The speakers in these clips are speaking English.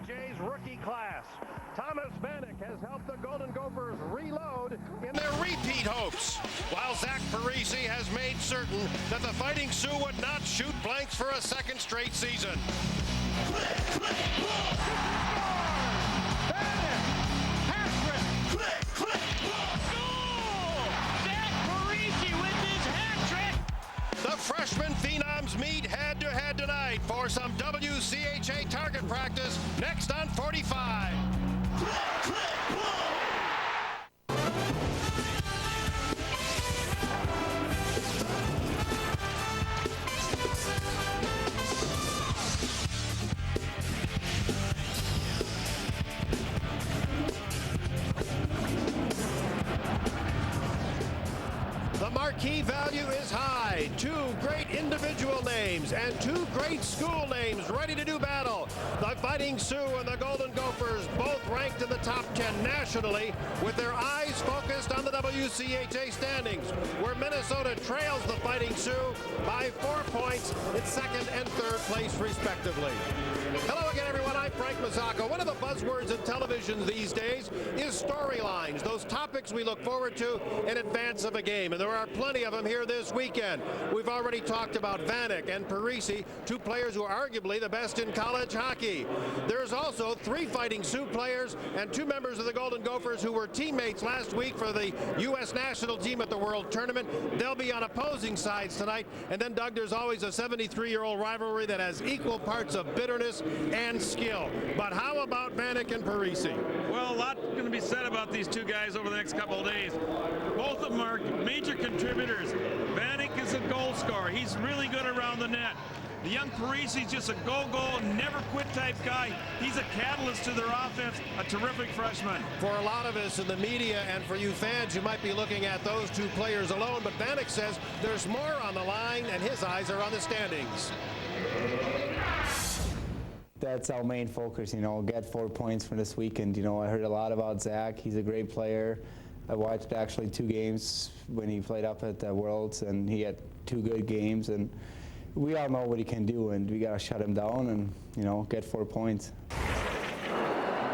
WCHA's rookie class. Thomas Vanek has helped the Golden Gophers reload in their repeat hopes, while Zach Parise has made certain that the Fighting Sioux would not shoot blanks for a second straight season. The freshman phenoms meet head-to-head tonight for some WCHA target practice next on 45. The marquee value is high. Two great individual names and two great school names ready to do battle. The Fighting Sioux and the Golden Gophers both ranked in the top 10 nationally with their eyes focused on the WCHA standings, where Minnesota trails the Fighting Sioux by 4 points in second and third place respectively. Hello again, everyone. I'm Frank Mazzocco. One of the buzzwords in television these days is storylines, those topics we look forward to in advance of a game. And there are plenty of them here this weekend. We've already talked about Vanek and Parise, two players who are arguably the best in college hockey. There's also three Fighting Sioux players and two members of the Golden Gophers who were teammates last week for the U.S. national team at the World Tournament. They'll be on opposing sides tonight. And then, Doug, there's always a 73-year-old rivalry that has equal parts of bitterness and skill. But how about Vanek and Parise? Well, a lot going to be said about these two guys over the next couple of days. Both of them are major contributors. Vanek is a goal scorer. He's really good around the net. The young Parise is just a go-go, never-quit type guy. He's a catalyst to their offense, a terrific freshman. For a lot of us in the media and for you fans, you might be looking at those two players alone, but Vanek says there's more on the line, and his eyes are on the standings. That's our main focus, get 4 points for this weekend. I heard a lot about Zach. He's a great player. I watched actually 2 games when he played up at the Worlds, and he had 2 good games. And we all know what he can do, and we got to shut him down and, get 4 points.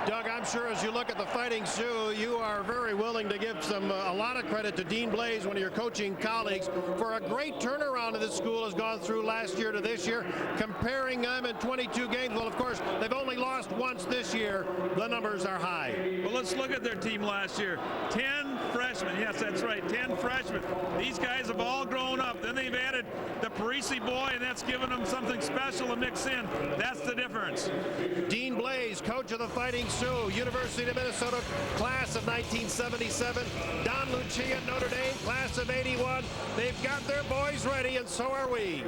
Doug, I'm sure as you look at the Fighting Sioux, you are very willing to give a lot of credit to Dean Blaze, one of your coaching colleagues, for a great turnaround that this school has gone through last year to this year. Comparing them in 22 games, well, of course, they've only lost once this year. The numbers are high. Well, let's look at their team last year. 10 freshmen. Yes, that's right, 10 freshmen. These guys have all grown up. Then they've added the Parise boy, and that's given them something special to mix in. That's the difference. Dean Blaze, coach of the Fighting Sioux, University of Minnesota, class of 1977. Don Lucia, Notre Dame, class of 81. They've got their boys ready, and so are we.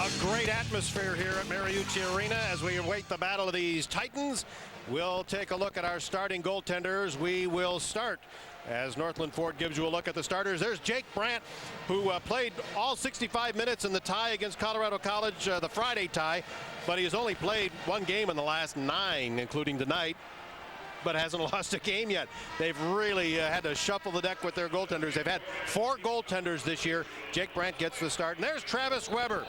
A great atmosphere here at Mariucci Arena as we await the battle of these Titans. We'll take a look at our starting goaltenders. We will start as Northland Ford gives you a look at the starters. There's Jake Brandt, who played all 65 minutes in the tie against Colorado College, the Friday tie, but he has only played 1 game in the last 9, including tonight, but hasn't lost a game yet. They've really had to shuffle the deck with their goaltenders. They've had 4 goaltenders this year. Jake Brandt gets the start, and there's Travis Weber.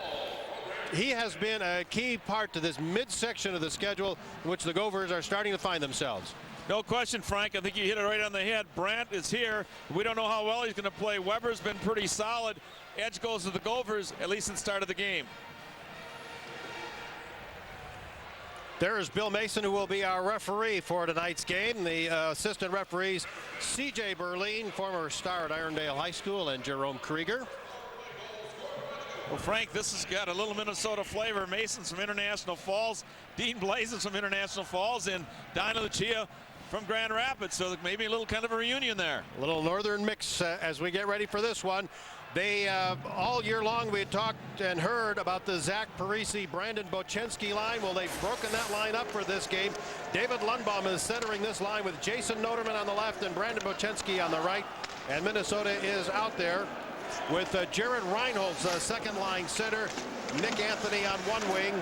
He has been a key part to this midsection of the schedule in which the Gophers are starting to find themselves. No question, Frank. I think you hit it right on the head. Brandt is here. We don't know how well he's going to play. Weber's been pretty solid. Edge goes to the Gophers, at least in the start of the game. There is Bill Mason, who will be our referee for tonight's game. The assistant referees, C.J. Berlin, former star at Irondale High School, and Jerome Krieger. Well, Frank, this has got a little Minnesota flavor. Mason's from International Falls, Dean Blaze is from International Falls, and Don Lucia from Grand Rapids, so maybe a little kind of a reunion there. A little northern mix as we get ready for this one. They, all year long, we had talked and heard about the Zach Parise, Brandon Bochenski line. Well, they've broken that line up for this game. David Lundbaum is centering this line with Jason Noterman on the left and Brandon Bochenski on the right. And Minnesota is out there with Jared Reinhold's second line center, Nick Anthony on one wing,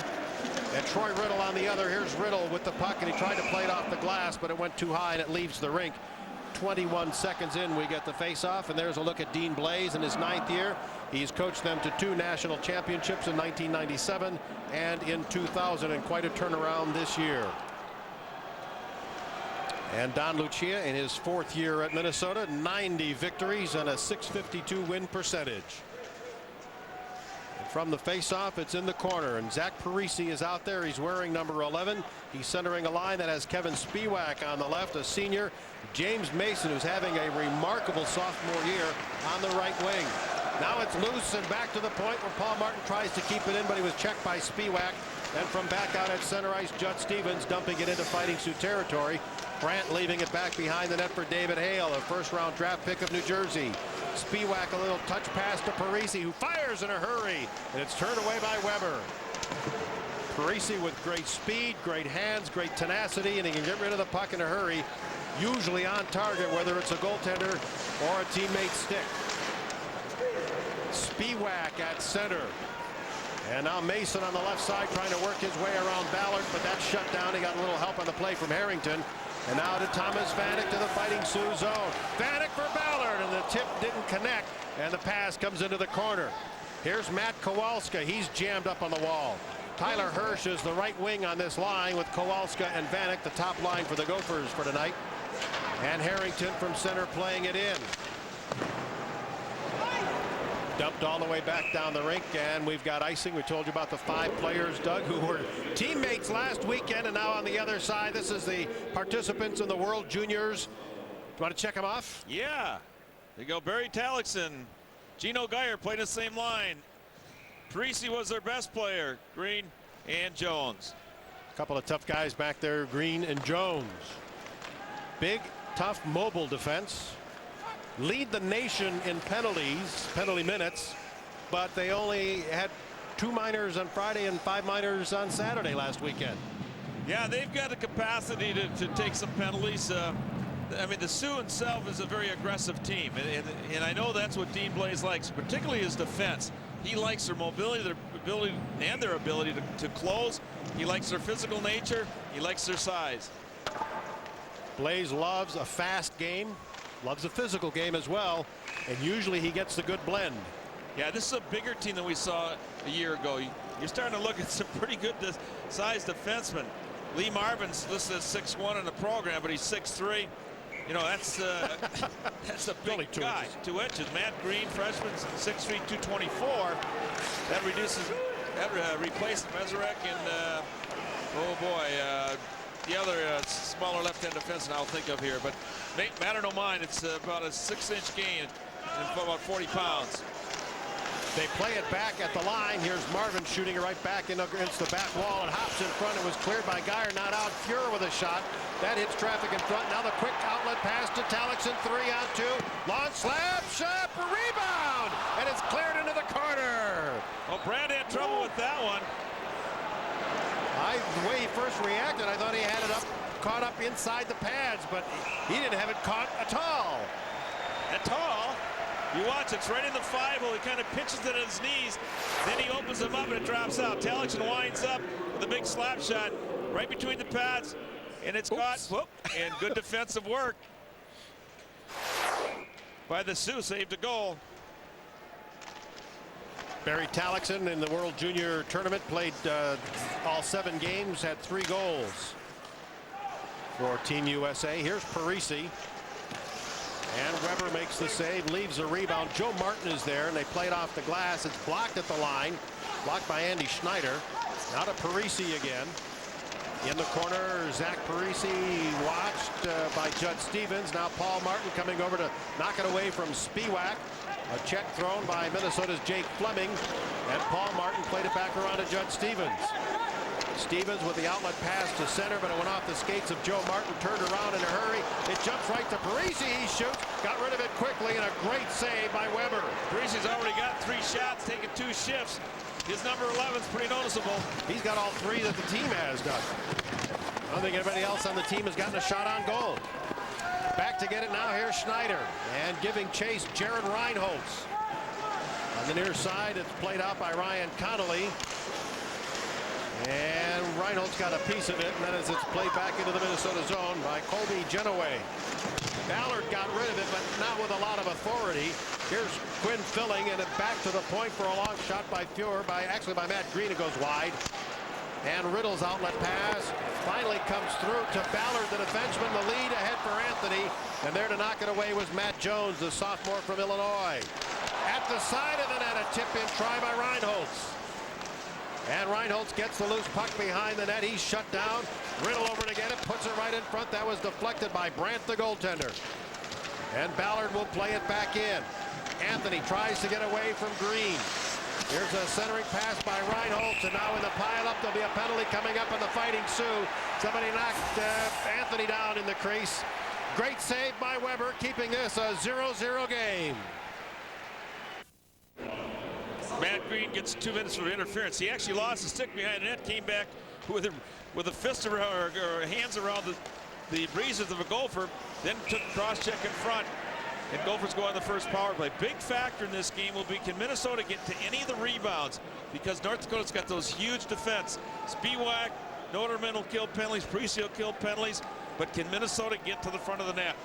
and Troy Riddle on the other. Here's Riddle with the puck, and he tried to play it off the glass, but it went too high, and it leaves the rink. 21 seconds in, we get the face-off, and there's a look at Dean Blaze in his 9th year. He's coached them to 2 national championships in 1997 and in 2000, and quite a turnaround this year. And Don Lucia in his 4th year at Minnesota, 90 victories and a .652 win percentage. And from the faceoff, it's in the corner, and Zach Parise is out there. He's wearing number 11. He's centering a line that has Kevin Spiewak on the left, a senior. James Mason, who's having a remarkable sophomore year, on the right wing. Now it's loose and back to the point where Paul Martin tries to keep it in, but he was checked by Spiewak. And from back out at center ice, Judd Stevens dumping it into Fighting Sioux territory. Brandt leaving it back behind the net for David Hale, a first-round draft pick of New Jersey. Spiewak, a little touch pass to Parise, who fires in a hurry, and it's turned away by Weber. Parise with great speed, great hands, great tenacity, and he can get rid of the puck in a hurry, usually on target, whether it's a goaltender or a teammate's stick. Spiewak at center. And now Mason on the left side trying to work his way around Ballard, but that's shut down. He got a little help on the play from Harrington. And now to Thomas Vanek to the Fighting Sioux zone. Vanek for Ballard, and the tip didn't connect, and the pass comes into the corner. Here's Matt Kowalska. He's jammed up on the wall. Tyler Hirsch is the right wing on this line with Kowalska and Vanek, the top line for the Gophers for tonight. And Harrington from center playing it in. Dumped all the way back down the rink, and we've got icing. We told you about the 5 players, Doug, who were teammates last weekend, and now on the other side, this is the participants in the World Juniors. Do you want to check them off? Yeah. There you go. Barry Talixon, Gino Geyer played the same line. Parise was their best player, Green and Jones. A couple of tough guys back there, Green and Jones. Big, tough, mobile defense. Lead the nation in penalty minutes, but they only had 2 minors on Friday and 5 minors on Saturday last weekend. Yeah, they've got the capacity to take some penalties. I mean, the Sioux itself is a very aggressive team, and I know that's what Dean Blaze likes, particularly his defense. He likes their mobility, their ability, and their ability to close. He likes their physical nature. He likes their size. Blaze loves a fast game. Loves a physical game as well, and usually he gets the good blend. Yeah, this is a bigger team than we saw a year ago. You're starting to look at some pretty good sized defensemen. Lee Marvin's listed as 6'1" in the program, but he's 6'3". You know, that's a big guy. 2 inches. Matt Green, freshman, 6'3", 224. That replaced Meserek and oh boy, the other smaller left-hand defenseman I'll think of here, but matter no mind, it's about a 6-inch gain and about 40 pounds. They play it back at the line. Here's Marvin shooting it right back against the back wall and hops in front. It was cleared by Geyer, not out. Fuhrer with a shot. That hits traffic in front. Now the quick outlet pass to Talixon. 3-on-2. Long slap shot. Rebound. And it's cleared into the corner. Well, Brad had trouble with that one. The way he first reacted, I thought he had it caught up inside the pads, but he didn't have it caught at all. At all? You watch, it's right in the 5-hole. He kind of pitches it at his knees. Then he opens them up and it drops out. Talixon winds up with a big slap shot right between the pads, and it's caught. Whoop, and good defensive work by the Sioux. Saved a goal. Barry Talixon in the World Junior Tournament played all 7 games, had 3 goals for Team USA. Here's Parise. And Weber makes the save, leaves a rebound. Joe Martin is there, and they play it off the glass. It's blocked at the line, blocked by Andy Schneider. Now to Parise again. In the corner, Zach Parise watched by Judd Stevens. Now Paul Martin coming over to knock it away from Spiewak. A check thrown by Minnesota's Jake Fleming, and Paul Martin played it back around to Judd Stevens. Stevens with the outlet pass to center, but it went off the skates of Joe Martin, turned around in a hurry. It jumps right to Parise. He shoots, got rid of it quickly, and a great save by Weber. Parise's already got 3 shots, taking 2 shifts. His number 11's pretty noticeable. He's got all 3 that the team has done. I don't think anybody else on the team has gotten a shot on goal. Back to get it now. Here's Schneider, and giving chase Jared Reinholtz. On the near side, it's played out by Ryan Connolly. And Reinholdt's got a piece of it, and then as it's played back into the Minnesota zone by Colby Genoway. Ballard got rid of it, but not with a lot of authority. Here's Quinn filling, and it back to the point for a long shot by Fuhr, by Matt Green. It goes wide. And Riddle's outlet pass finally comes through to Ballard, the defenseman. The lead ahead for Anthony. And there to knock it away was Matt Jones, the sophomore from Illinois. At the side of the net, a tip-in try by Reinholz. And Reinholz gets the loose puck behind the net. He's shut down. Riddle over to get it, puts it right in front. That was deflected by Brandt, the goaltender. And Ballard will play it back in. Anthony tries to get away from Green. Here's a centering pass by Reinholz, and now in the pile-up, there'll be a penalty coming up on the Fighting Sioux. Somebody knocked Anthony down in the crease. Great save by Weber, keeping this a 0-0 game. Matt Green gets 2 minutes for interference. He actually lost the stick behind the net, came back with a fist around, or hands around the breezes of a Gopher, then took cross-check in front. And Gophers go on the first power play. Big factor in this game will be, can Minnesota get to any of the rebounds? Because North Dakota's got those huge defense. Spiewak, Noterman will kill penalties, Parise will kill penalties, but can Minnesota get to the front of the net?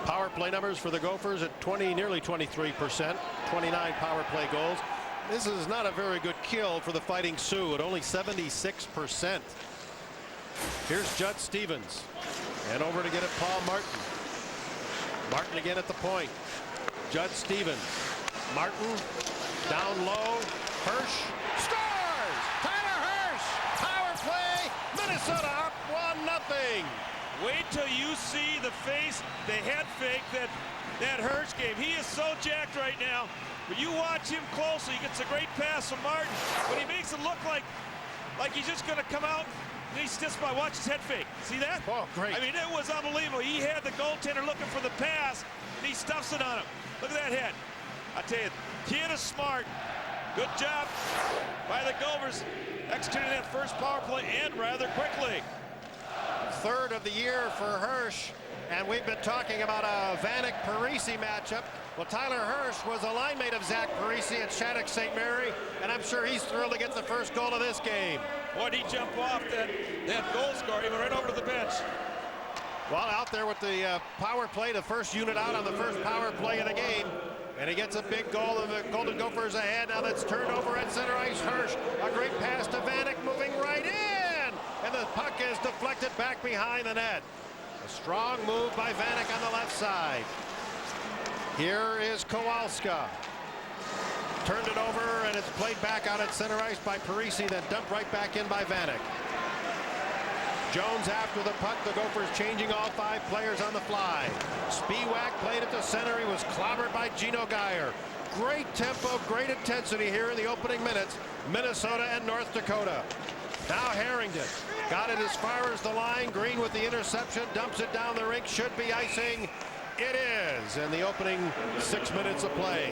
Power play numbers for the Gophers at nearly 23%, 29 power play goals. This is not a very good kill for the Fighting Sioux at only 76%. Here's Judd Stevens. And over to get it, Paul Martin. Martin again at the point. Judd Stevens. Martin down low. Hirsch scores! Tyler Hirsch! Power play! Minnesota up 1-0. Wait till you see the face, the head fake that Hirsch gave. He is so jacked right now. But you watch him closely. He gets a great pass from Martin. But he makes it look like he's just going to come out. He sits by, watch his head fake. See that? Oh, great. I mean, it was unbelievable. He had the goaltender looking for the pass, and he stuffs it on him. Look at that head. I tell you, kid is smart. Good job by the Gophers executing that first power play and rather quickly. Third of the year for Hirsch, and we've been talking about a Vanek-Parise matchup. Well, Tyler Hirsch was a line mate of Zach Parise at Shattuck St. Mary, and I'm sure he's thrilled to get the first goal of this game. Boy, did he jump off that goal scorer. He went right over to the bench. Well, out there with the power play, the first unit out on the first power play of the game. And he gets a big goal, and the Golden Gophers ahead. Now that's turned over at center ice. Hirsch, a great pass to Vanek, moving right in. And the puck is deflected back behind the net. A strong move by Vanek on the left side. Here is Kowalska. Turned it over, and it's played back out at center ice by Parise, then dumped right back in by Vanek. Jones after the puck. The Gophers changing all 5 players on the fly. Spiewak played it to center. He was clobbered by Gino Geyer. Great tempo, great intensity here in the opening minutes. Minnesota and North Dakota. Now Harrington got it as far as the line. Green with the interception, dumps it down the rink. Should be icing. It is in the opening 6 minutes of play.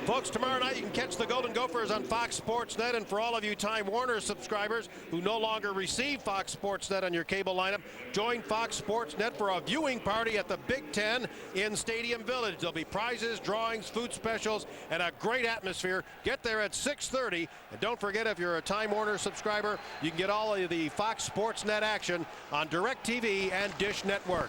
Folks, tomorrow night you can catch the Golden Gophers on Fox Sports Net, and for all of you Time Warner subscribers who no longer receive Fox Sports Net on your cable lineup, join Fox Sports Net for a viewing party at the Big Ten in Stadium Village. There'll be prizes, drawings, food specials, and a great atmosphere. Get there at 6:30, and don't forget, if you're a Time Warner subscriber, you can get all of the Fox Sports Net action on DirecTV and Dish Network.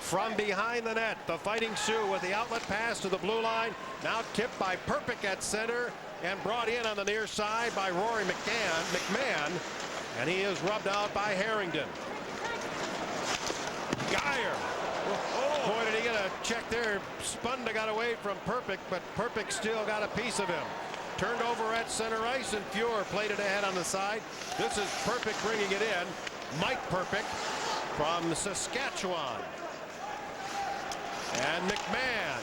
From behind the net, the Fighting Sioux with the outlet pass to the blue line. Now tipped by Perpick at center and brought in on the near side by Rory McMahon. And he is rubbed out by Harrington. Geyer. Oh, boy, did he get a check there. Spunda got away from Perpick, but Perpick still got a piece of him. Turned over at center ice, and Fuhr played it ahead on the side. This is Perpick bringing it in. Mike Perpick from Saskatchewan. And McMahon.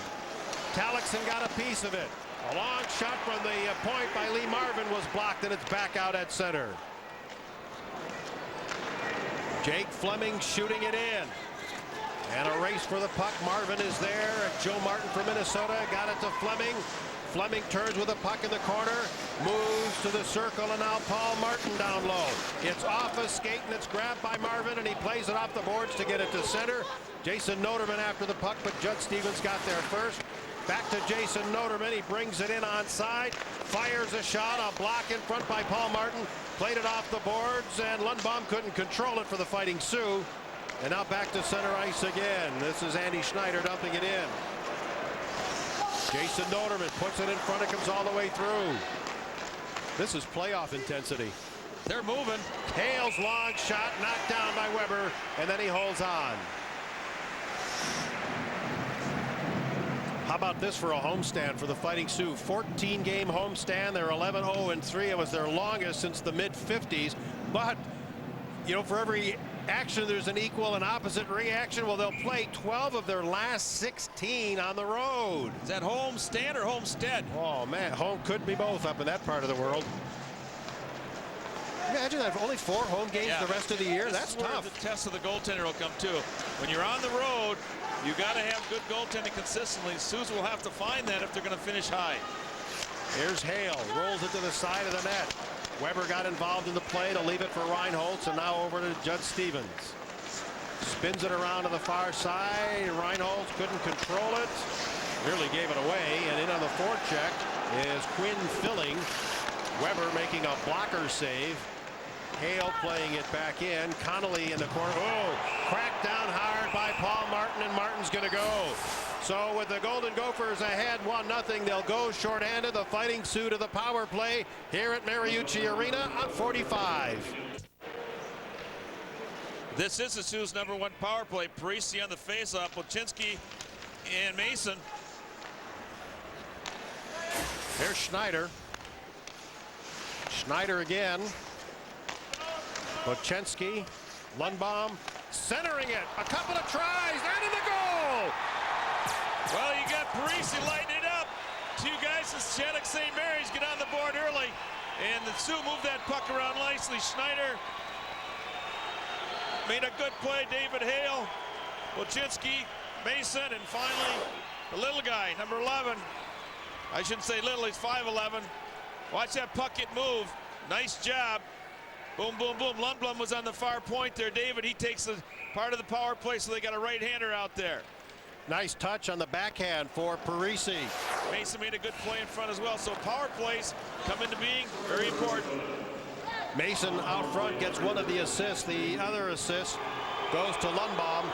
Talixon got a piece of it. A long shot from the point by Lee Marvin was blocked, and it's back out at center. Jake Fleming shooting it in. And a race for the puck. Marvin is there. Joe Martin from Minnesota got it to Fleming. Fleming turns with a puck in the corner. Moves to the circle, and now Paul Martin down low. It's off a skate, and it's grabbed by Marvin, and he plays it off the boards to get it to center. Jason Noterman after the puck, but Judd Stevens got there first. Back to Jason Noterman. He brings it in onside. Fires a shot. A block in front by Paul Martin. Played it off the boards, and Lundbaum couldn't control it for the Fighting Sioux. And now back to center ice again. This is Andy Schneider dumping it in. Jason Noderman puts it in front. It comes all the way through. This is playoff intensity. They're moving. Hale's long shot knocked down by Weber, and then he holds on. How about this for a homestand for the Fighting Sioux? 14-game homestand. They're 11-0-3. It was their longest since the mid-50s. But, you know, for every action, there's an equal and opposite reaction. Well, they'll play 12 of their last 16 on the road. Is that homestand or homestead? Oh, man. Home could be both up in that part of the world. Imagine that, only 4 home games the rest of the year. That's tough. The test of the goaltender will come too. When you're on the road, you got to have good goaltending consistently. Sioux will have to find that if they're going to finish high. Here's Hale, rolls it to the side of the net. Weber got involved in the play to leave it for Reinholtz, and now over to Judd Stevens. Spins it around to the far side. Reinholtz couldn't control it. Nearly gave it away, and in on the forecheck is Quinn Filling. Weber making a blocker save. Hale playing it back in. Connolly in the corner. Oh, cracked down hard by Paul Martin, and Martin's going to go. So with the Golden Gophers ahead 1-0, they'll go shorthanded. The Fighting Sioux to the power play here at Mariucci Arena on 45. This is the Sioux' #1 power play. Parise on the faceoff. Wojcinski and Mason. Here's Schneider. Schneider again. Wojcinski, Lundbaum, centering it. A couple of tries, and in the goal! Well, you got Parise lighting it up. 2 guys from Shattuck St. Mary's get on the board early. And the Sioux move that puck around nicely. Schneider made a good play. David Hale, Wojcinski, Mason, and finally the little guy, number 11. I shouldn't say little, he's 5'11". Watch that puck get moved. Nice job. Boom, boom, boom. Lundblom was on the far point there. David, he takes the part of the power play, so they got a right-hander out there. Nice touch on the backhand for Parise. Mason made a good play in front as well. So power plays come into being, very important. Mason out front gets one of the assists. The other assist goes to Lundbaum.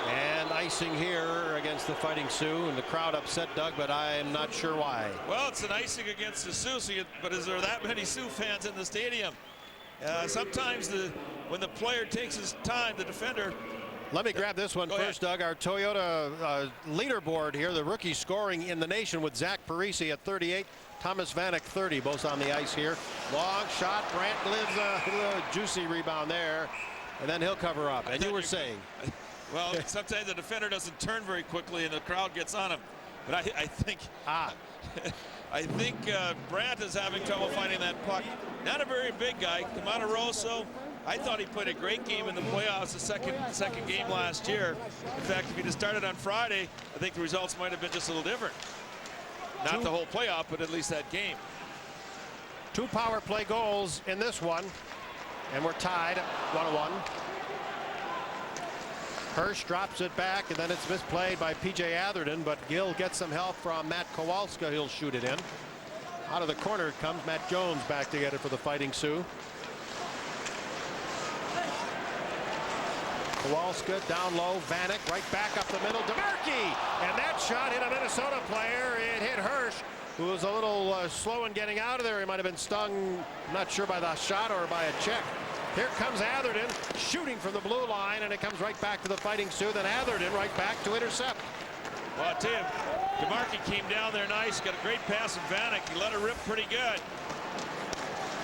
And icing here against the Fighting Sioux, and the crowd upset Doug, but I'm not sure why. Well, it's an icing against the Sioux, but is there that many Sioux fans in the stadium? Sometimes when the player takes his time, the defender. Let me grab this one first, Doug. Our Toyota leaderboard here, the rookie scoring in the nation with Zach Parise at 38, Thomas Vanek 30, both on the ice here. Long shot, Brandt lives a juicy rebound there, and then he'll cover up. And you were saying. Well, sometimes the defender doesn't turn very quickly and the crowd gets on him. But I think Brandt is having trouble finding that puck. Not a very big guy. Camaroroso, I thought he played a great game in the playoffs, the second game last year. In fact, if he'd have started on Friday, I think the results might have been just a little different. Not the whole playoff, but at least that game. 2 power play goals in this one, and we're tied 1-1. Hirsch drops it back, and then it's misplayed by P.J. Atherton, but Gill gets some help from Matt Kowalska. He'll shoot it in. Out of the corner it comes. Matt Jones back to get it for the Fighting Sioux. Kowalska down low. Vanek right back up the middle. DeMarchi! And that shot hit a Minnesota player. It hit Hirsch, who was a little slow in getting out of there. He might have been stung, not sure by the shot or by a check. Here comes Atherton shooting from the blue line, and it comes right back to the Fighting Sioux. Then Atherton right back to intercept. Well, I tell you, DeMarchi came down there nice. Got a great pass from Vanek. He let it rip pretty good.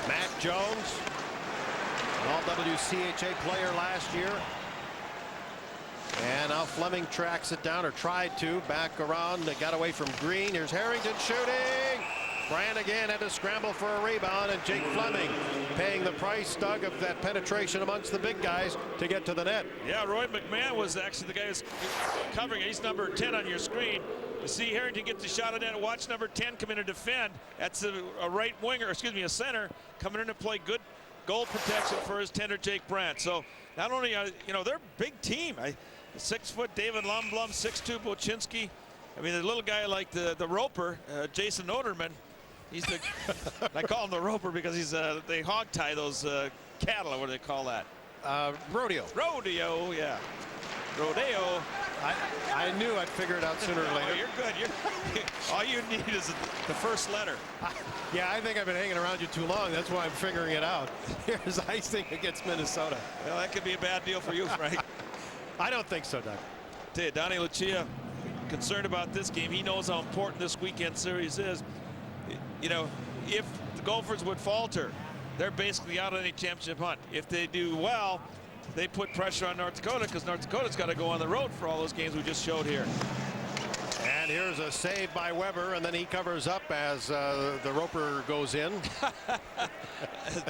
Matt Jones, an all-WCHA player last year. And now Fleming tracks it down, or tried to, back around. They got away from Green. Here's Harrington shooting. Brand again had to scramble for a rebound, and Jake Fleming paying the price, Doug, of that penetration amongst the big guys to get to the net. Yeah, Roy McMahon was actually the guy who's covering. He's number 10 on your screen. You see Harrington get the shot at net. Watch number 10 come in and defend. That's a right winger, excuse me, a center coming in to play good goal protection for his tender Jake Brandt. So not only are, you know, they're a big team. 6-foot David Lundblom, 6'2" Wojcinski. I mean, the little guy like the roper, Jason Noderman. He's I call him the roper because he's they hog tie those cattle, or what do they call that? Rodeo. Rodeo, yeah. Rodeo. I knew I'd figure it out sooner or Oh, later. you're good. All you need is the first letter. Yeah, I think I've been hanging around you too long. That's why I'm figuring it out. Here's icing against Minnesota. Well, that could be a bad deal for you, Frank. I don't think so, Doug. Tell you, Donnie Lucia, concerned about this game. He knows how important this weekend series is. You know, if the Gophers would falter, they're basically out of any championship hunt. If they do well, they put pressure on North Dakota because North Dakota's got to go on the road for all those games we just showed here. And here's a save by Weber, and then he covers up as the roper goes in.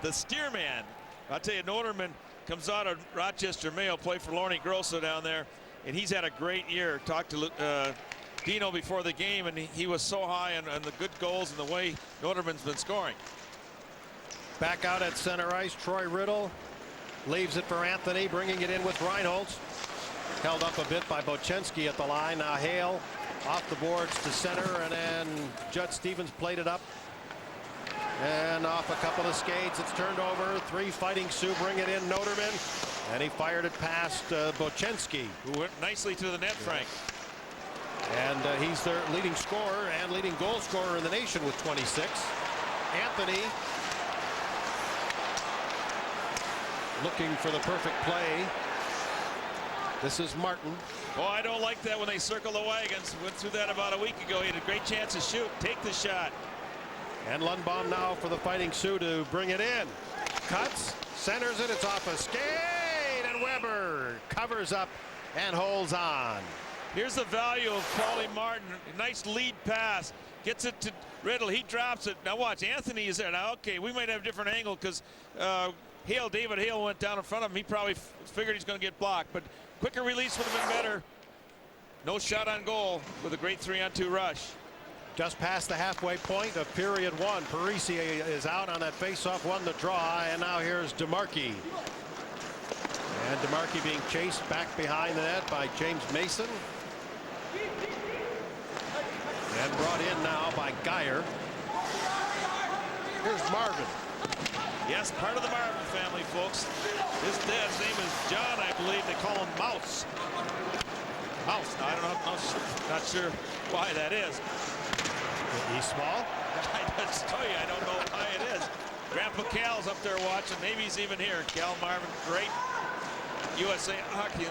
The steerman. I'll tell you, Noterman comes out of Rochester Mayo, played for Lorne Grosso down there, and he's had a great year. Talked to Dino before the game, and he was so high on the good goals and the way Noterman's been scoring. Back out at center ice, Troy Riddle leaves it for Anthony, bringing it in with Reinholtz. Held up a bit by Bochenski at the line. Now Hale off the boards to center, and then Judd Stevens played it up. And off a couple of skates, it's turned over. 3 Fighting Sioux bring it in, Noterman. And he fired it past Bochenski, who went nicely to the net, Frank. And he's their leading scorer and leading goal scorer in the nation with 26. Anthony looking for the perfect play. This is Martin. Oh, I don't like that when they circle the wagons. Went through that about a week ago. He had a great chance to shoot. Take the shot. And Lundbaum now for the Fighting Sioux to bring it in. Cuts, centers it. It's off a skate, and Weber covers up and holds on. Here's the value of Paulie Martin. Nice lead pass. Gets it to Riddle. He drops it. Now watch, Anthony is there. Now, okay, we might have a different angle because David Hale went down in front of him. He probably figured he's going to get blocked, but quicker release would have been better. No shot on goal with a great 3-on-2 rush. Just past the halfway point of period 1. Parise is out on that faceoff, won the draw, and now here's DeMarchi. And DeMarchi being chased back behind the net by James Mason. And brought in now by Geyer. Here's Marvin. Yes, part of the Marvin family, folks. His dad's name is John, I believe. They call him Mouse. Mouse. I don't know. I'm not sure why that is. He's small? I just tell you, I don't know why it is. Grandpa Cal's up there watching. Maybe he's even here. Cal Marvin, great USA hockey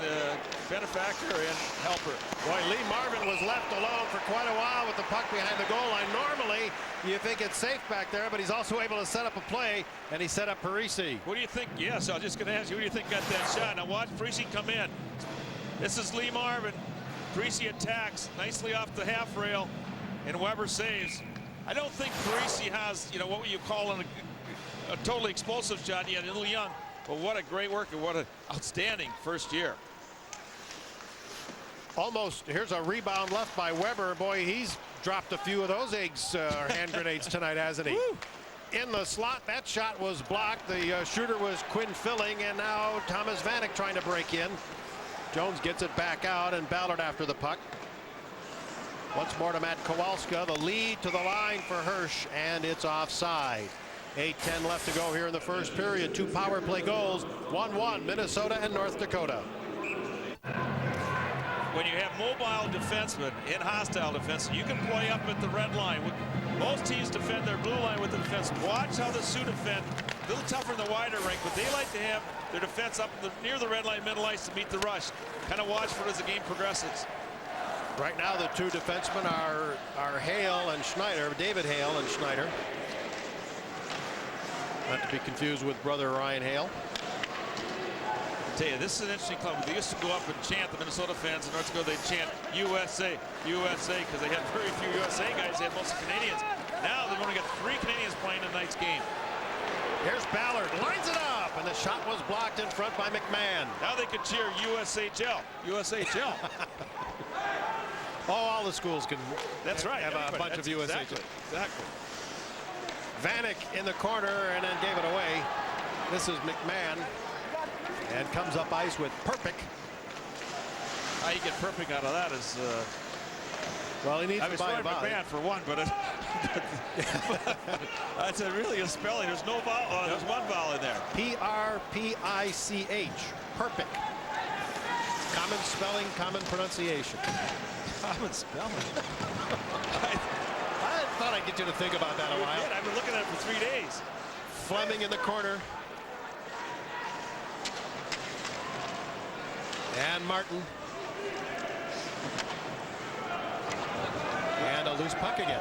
benefactor and helper. Boy, Lee Marvin was left alone for quite a while with the puck behind the goal line. Normally, you think it's safe back there, but he's also able to set up a play, and he set up Parise. What do you think? Yes, I was just going to ask you, who do you think got that shot? Now watch Parise come in. This is Lee Marvin. Parise attacks nicely off the half rail, and Weber saves. I don't think Parise has, you know, what you call a totally explosive shot yet. A little young, but what a great worker. What an outstanding first year. Almost, here's a rebound left by Weber. Boy, he's dropped a few of those eggs or hand grenades tonight, hasn't he? Woo. In the slot, that shot was blocked. The shooter was Quinn Filling, and now Thomas Vanek trying to break in. Jones gets it back out, and Ballard after the puck. Once more to Matt Kowalska. The lead to the line for Hirsch, and it's offside. 8:10 left to go here in the first period. 2 power play goals. 1-1, Minnesota and North Dakota. When you have mobile defensemen in hostile defense, you can play up at the red line. Most teams defend their blue line with the defense. Watch how the Sioux defend. A little tougher in the wider rink, but they like to have their defense up near the red line, middle ice to meet the rush. Kind of watch for it as the game progresses. Right now, the 2 defensemen are Hale and Schneider. David Hale and Schneider. Not to be confused with brother Ryan Hale. I tell you, this is an interesting club. They used to go up and chant, the Minnesota fans in North Dakota, they chant USA, USA, because they had very few USA guys. They had most Canadians. Now they've only got 3 Canadians playing tonight's game. Here's Ballard, lines it up, and the shot was blocked in front by McMahon. Now they could cheer USHL, USHL. Oh, all the schools can. That's right. Have a bunch of USHL. Exactly. Vanek in the corner and then gave it away. This is McMahon, and comes up ice with Perpick. How you get Perpick out of that is. Well, he needs I to was buy sorry him out. McMahon for one, but That's really a spelling. There's no vowel. There's one vowel in there. P-R-P-I-C-H. Perpic. Common spelling, common pronunciation. Common spelling. I thought I'd get you to think about that a while. I've been looking at it for 3 days. Fleming in the corner. And Martin. And a loose puck again.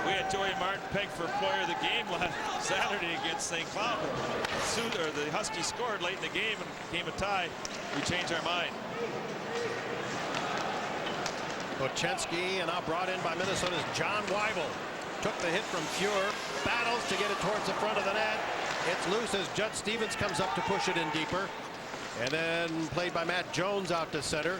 We had Joey Martin pegged for player of the game last Saturday against St. Cloud. The Huskies scored late in the game and became a tie. We changed our mind. Bochenski, and now brought in by Minnesota's John Weibel. Took the hit from Fuhr. Battles to get it towards the front of the net. It's loose as Judd Stevens comes up to push it in deeper. And then played by Matt Jones out to center.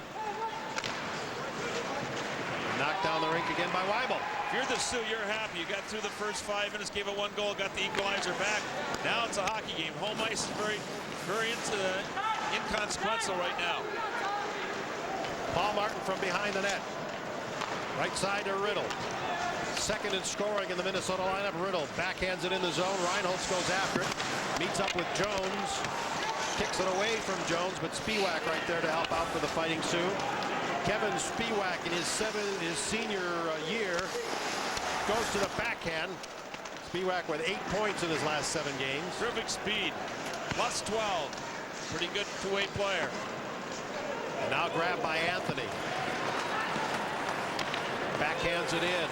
Knocked down the rink again by Weibel. If you're the Sioux, you're happy. You got through the first 5 minutes, gave it 1 goal, got the equalizer back. Now it's a hockey game. Home ice is very inconsequential right now. Paul Martin from behind the net. Right side to Riddle. Second in scoring in the Minnesota lineup. Riddle backhands it in the zone. Reinholz goes after it. Meets up with Jones. Kicks it away from Jones, but Spiewak right there to help out for the Fighting Sioux. Kevin Spiewak in his senior year goes to the backhand. Spiewak with 8 points in his last 7 games. Terrific speed. Plus 12. Pretty good two-way player. And now grabbed by Anthony. Backhands it in.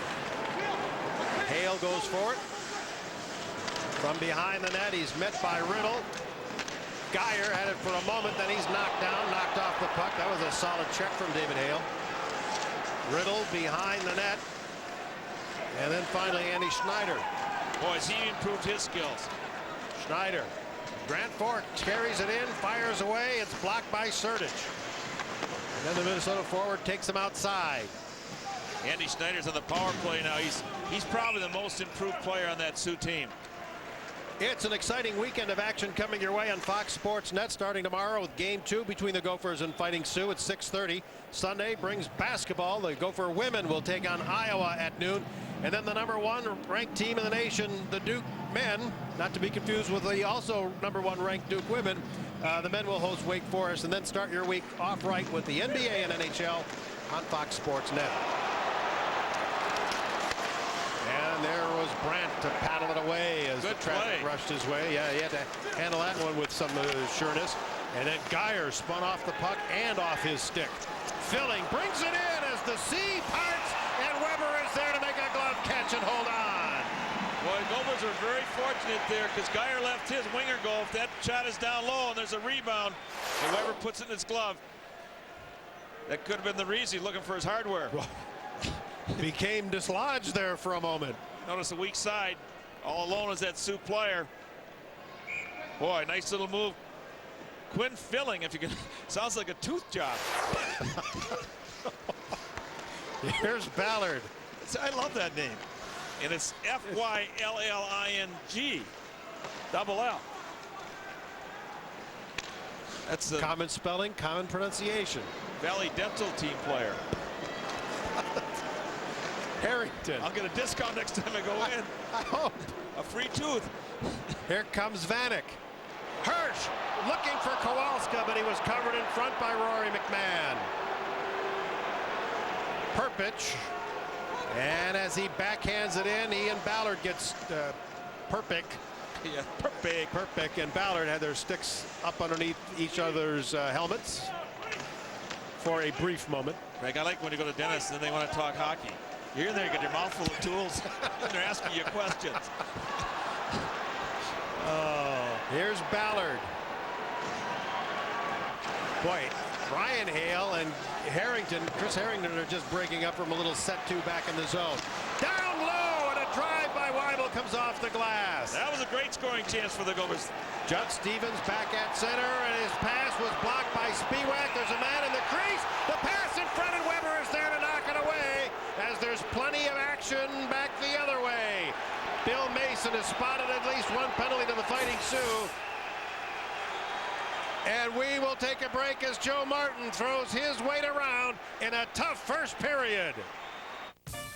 Hale goes for it. From behind the net, he's met by Riddle. Geyer had it for a moment, then he's knocked down, knocked off the puck. That was a solid check from David Hale. Riddle behind the net. And then finally Andy Schneider. Boy, has he improved his skills. Schneider. Grant Fork carries it in, fires away. It's blocked by Surdich. And then the Minnesota forward takes him outside. Andy Schneider's on the power play now. He's probably the most improved player on that Sioux team. It's an exciting weekend of action coming your way on Fox Sports Net starting tomorrow with Game 2 between the Gophers and Fighting Sioux at 6:30. Sunday brings basketball. The Gopher women will take on Iowa at noon. And then the #1 ranked team in the nation, the Duke men, not to be confused with the also #1 ranked Duke women. The men will host Wake Forest, and then start your week off right with the NBA and NHL on Fox Sports Net. And there was Brandt to paddle it away as the traffic rushed his way. Yeah, he had to handle that one with some sureness. And then Geyer spun off the puck and off his stick. Filling brings it in as the sea parts, and Weber is there to make a glove catch and hold on. Boy, Gophers are very fortunate there because Geyer left his winger go. If that shot is down low and there's a rebound, and Weber puts it in his glove, that could have been the reason looking for his hardware. Became dislodged there for a moment. Notice the weak side. All alone is that Sioux player. Boy, nice little move. Quinn Filling, if you can. Sounds like a tooth job. Here's Ballard. I love that name. And it's F-Y-L-L-I-N-G. Double L. That's the common spelling, common pronunciation. Valley Dental team player. Harrington. I'll get a discount next time I go in. I hope. A free tooth. Here comes Vanek. Hirsch looking for Kowalska, but he was covered in front by Rory McMahon. Perpich. And as he backhands it in, Ian Ballard gets Perpic. Yeah, Perpic and Ballard had their sticks up underneath each other's helmets for a brief moment. Greg, I like when you go to dentists and they want to talk hockey. You're in there, you got your mouth full of tools, and they're asking you questions. Oh, here's Ballard. Boy, Brian Hale and Chris Harrington are just breaking up from a little set 2 back in the zone. Down low, and a drive by Weibel comes off the glass. That was a great scoring chance for the Gophers. Judd Stevens back at center, and his pass was blocked by Spiewak. There's a man in the crease. The pass in front, and Weber is there to knock it away, as there's plenty of action back the other way. Bill Mason has spotted at least 1 penalty to the Fighting Sioux. And we will take a break as Joe Martin throws his weight around in a tough first period.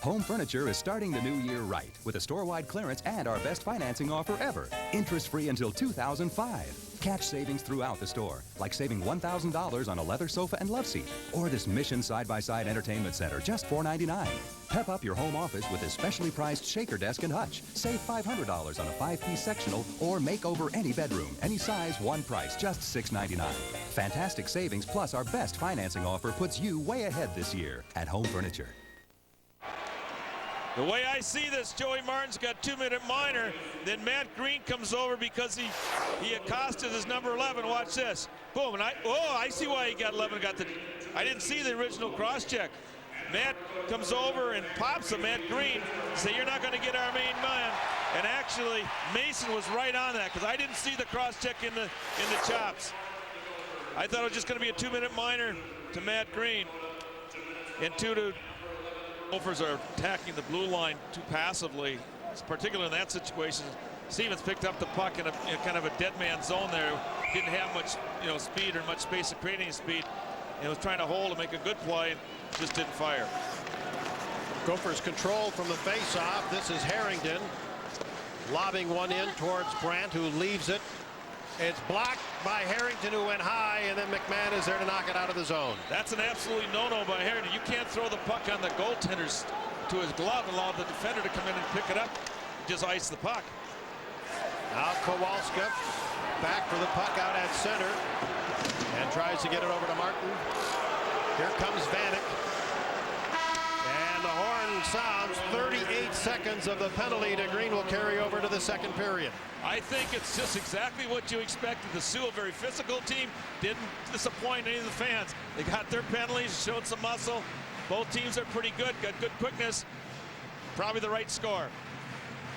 Home Furniture is starting the new year right with a store-wide clearance and our best financing offer ever. Interest-free until 2005. Catch savings throughout the store, like saving $1,000 on a leather sofa and love seat, or this Mission side-by-side entertainment center, just $499. Pep up your home office with this specially priced shaker desk and hutch. Save $500 on a 5-piece sectional, or make over any bedroom, any size, one price, just $699. Fantastic savings plus our best financing offer puts you way ahead this year at Home Furniture. The way I see this, Joey Martin's got 2-minute minor. Then Matt Green comes over because he accosted his number 11. Watch this. Boom. And I see why he got 11. I didn't see the original cross check. Matt comes over and pops him. Matt Green say, "You're not going to get our main man." And actually, Mason was right on that because I didn't see the cross check in the chops. I thought it was just going to be a 2-minute minor to Matt Green. And 2-2. Gophers are attacking the blue line too passively, particularly in that situation. Stevens picked up the puck in a kind of a dead man zone there. Didn't have much speed or much space of creating speed, and was trying to hold and make a good play, and just didn't fire. Gophers control from the face-off. This is Harrington lobbing one in towards Brandt, who leaves it. It's blocked by Harrington, who went high, and then McMahon is there to knock it out of the zone. That's an absolutely no-no by Harrington. You can't throw the puck on the goaltender's to his glove and allow the defender to come in and pick it up. Just ice the puck. Now Kowalska back for the puck out at center and tries to get it over to Martin. Here comes Vanek. And the horn sounds. 38 seconds of the penalty to Green will carry over to the second period. I think it's just exactly what you expected. The Sioux, a very physical team, didn't disappoint any of the fans. They got their penalties, showed some muscle. Both teams are pretty good, got good quickness. Probably the right score.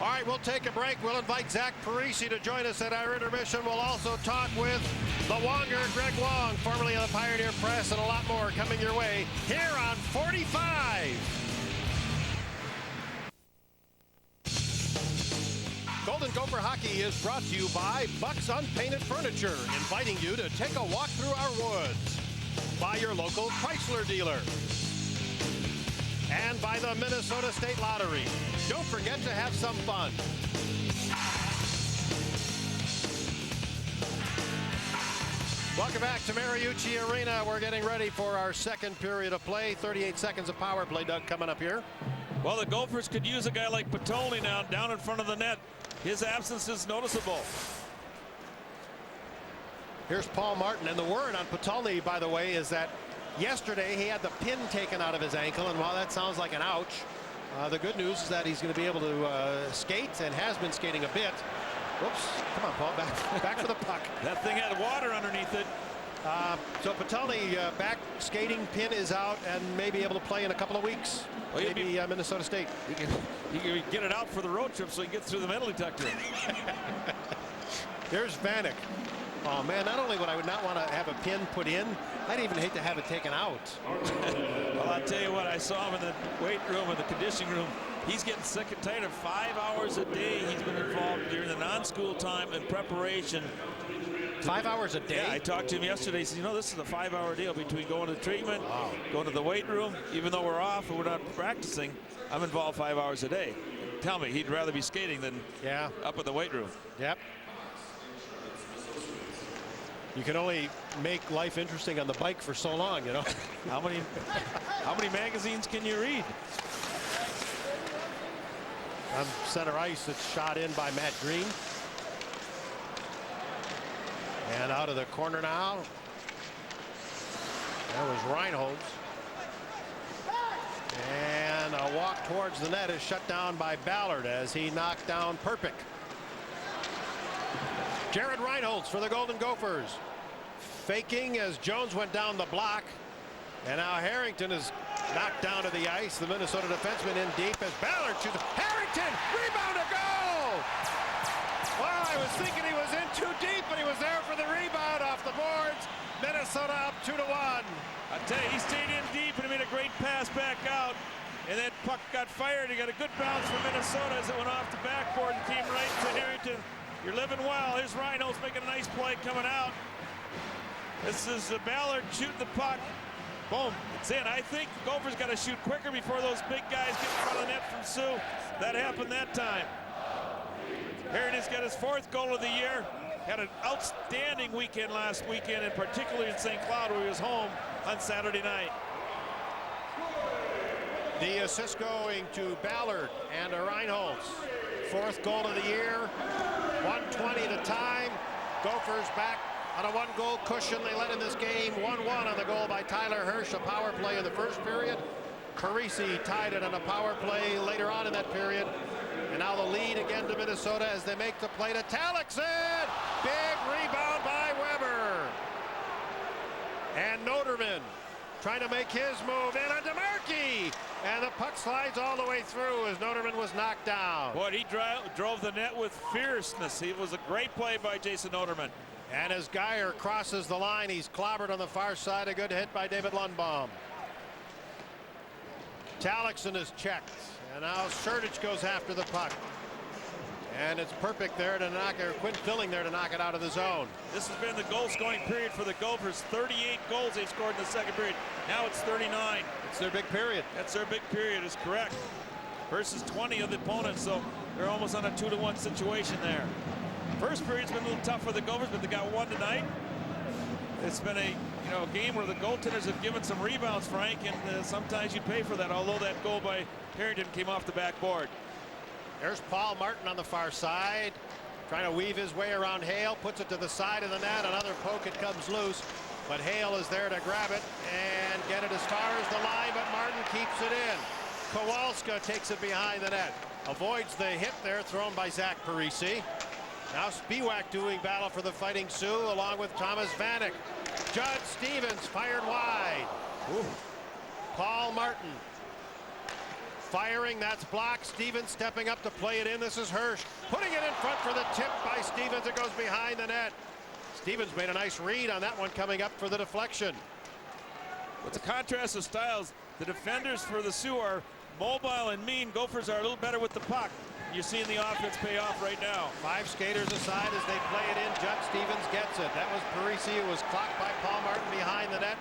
All right, we'll take a break. We'll invite Zach Parise to join us at our intermission. We'll also talk with the Wonger, Greg Wong, formerly of the Pioneer Press, and a lot more coming your way here on 45. Golden Gopher Hockey is brought to you by Buck's Unpainted Furniture, inviting you to take a walk through our woods. By your local Chrysler dealer. And by the Minnesota State Lottery. Don't forget to have some fun. Welcome back to Mariucci Arena. We're getting ready for our second period of play. 38 seconds of power play, Doug, coming up here. Well, the Gophers could use a guy like Patoli now down in front of the net. His absence is noticeable. Here's Paul Martin, and the word on Patoli, by the way, is that yesterday he had the pin taken out of his ankle, and while that sounds like an ouch, the good news is that he's going to be able to skate and has been skating a bit. Whoops, come on, Paul, back for the puck. That thing had water underneath it. So Patoli back skating, pin is out, and may be able to play in a couple of weeks. Well, maybe Minnesota State. He can get it out for the road trip so he gets through the metal detector. Here's Vanek. Oh man, not only would I not want to have a pin put in, I'd even hate to have it taken out. Well, I'll tell you what, I saw him in the weight room, in the conditioning room. He's getting sick and tired of 5 hours a day. He's been involved during the non-school time in preparation. 5 hours a day? Yeah, I talked to him yesterday. He said, this is a 5-hour deal between going to treatment, going to the weight room. Even though we're off and we're not practicing, I'm involved 5 hours a day. Tell me, he'd rather be skating than up in the weight room. Yep. You can only make life interesting on the bike for so long, How many magazines can you read? On center ice, it's shot in by Matt Green. And out of the corner now. That was Reinholds. And a walk towards the net is shut down by Ballard as he knocked down Perpick. Jared Reinholds for the Golden Gophers. Faking as Jones went down the block. And now Harrington is knocked down to the ice. The Minnesota defenseman in deep as Ballard shoots. Harrington! Rebound, a goal! Well, I was thinking he was in too deep, but he was there for the rebound off the boards. Minnesota up 2-1. I tell you, he stayed in deep and he made a great pass back out. And that puck got fired. He got a good bounce from Minnesota as it went off the backboard and came right to Harrington. You're living well. Here's Reinholds making a nice play coming out. This is Ballard shooting the puck. Boom, it's in. I think Gophers got to shoot quicker before those big guys get in front of the net from Sioux. That happened that time. Harrington's got his 4th goal of the year. Had an outstanding weekend last weekend, and particularly in St. Cloud, where he was home on Saturday night. The assist going to Ballard and Reinholtz. 4th goal of the year. 1:20 the time. Gophers back on a 1-goal cushion. They led in this game 1-1 on the goal by Tyler Hirsch, a power play in the first period. Parise tied it on a power play later on in that period. And now the lead again to Minnesota as they make the play to Talixon. Big rebound by Weber. And Noterman trying to make his move in on DeMarchi. And the puck slides all the way through as Noterman was knocked down. Boy, he drove the net with fierceness. It was a great play by Jason Noterman. And as Geyer crosses the line, he's clobbered on the far side. A good hit by David Lundbaum. Talixon is checked. And now Sertic goes after the puck. And it's perfect there to knock it, or Quinn Filling there to knock it out of the zone. This has been the goal-scoring period for the Gophers. 38 goals they scored in the second period. Now it's 39. It's their big period. That's their big period, is correct. Versus 20 of the opponents, so they're almost on a 2-to-1 situation there. First period's been a little tough for the Gophers, but they got one tonight. It's been a game where the goaltenders have given some rebounds, Frank, and sometimes you pay for that, although that goal by Harrington came off the backboard. There's Paul Martin on the far side, trying to weave his way around Hale, puts it to the side of the net. Another poke, it comes loose, but Hale is there to grab it and get it as far as the line, but Martin keeps it in. Kowalska takes it behind the net, avoids the hit there thrown by Zach Parise. Now Spiewak doing battle for the Fighting Sioux along with Thomas Vanek. Judd Stevens fired wide. Ooh. Paul Martin firing, that's blocked. Stevens stepping up to play it in. This is Hirsch putting it in front for the tip by Stevens. It goes behind the net. Stevens made a nice read on that one coming up for the deflection. With the contrast of styles, the defenders for the Sioux are mobile and mean. Gophers are a little better with the puck. You're seeing the offense pay off right now. 5 skaters aside as they play it in. Judd Stevens gets it. That was Parise, who was clocked by Paul Martin behind the net.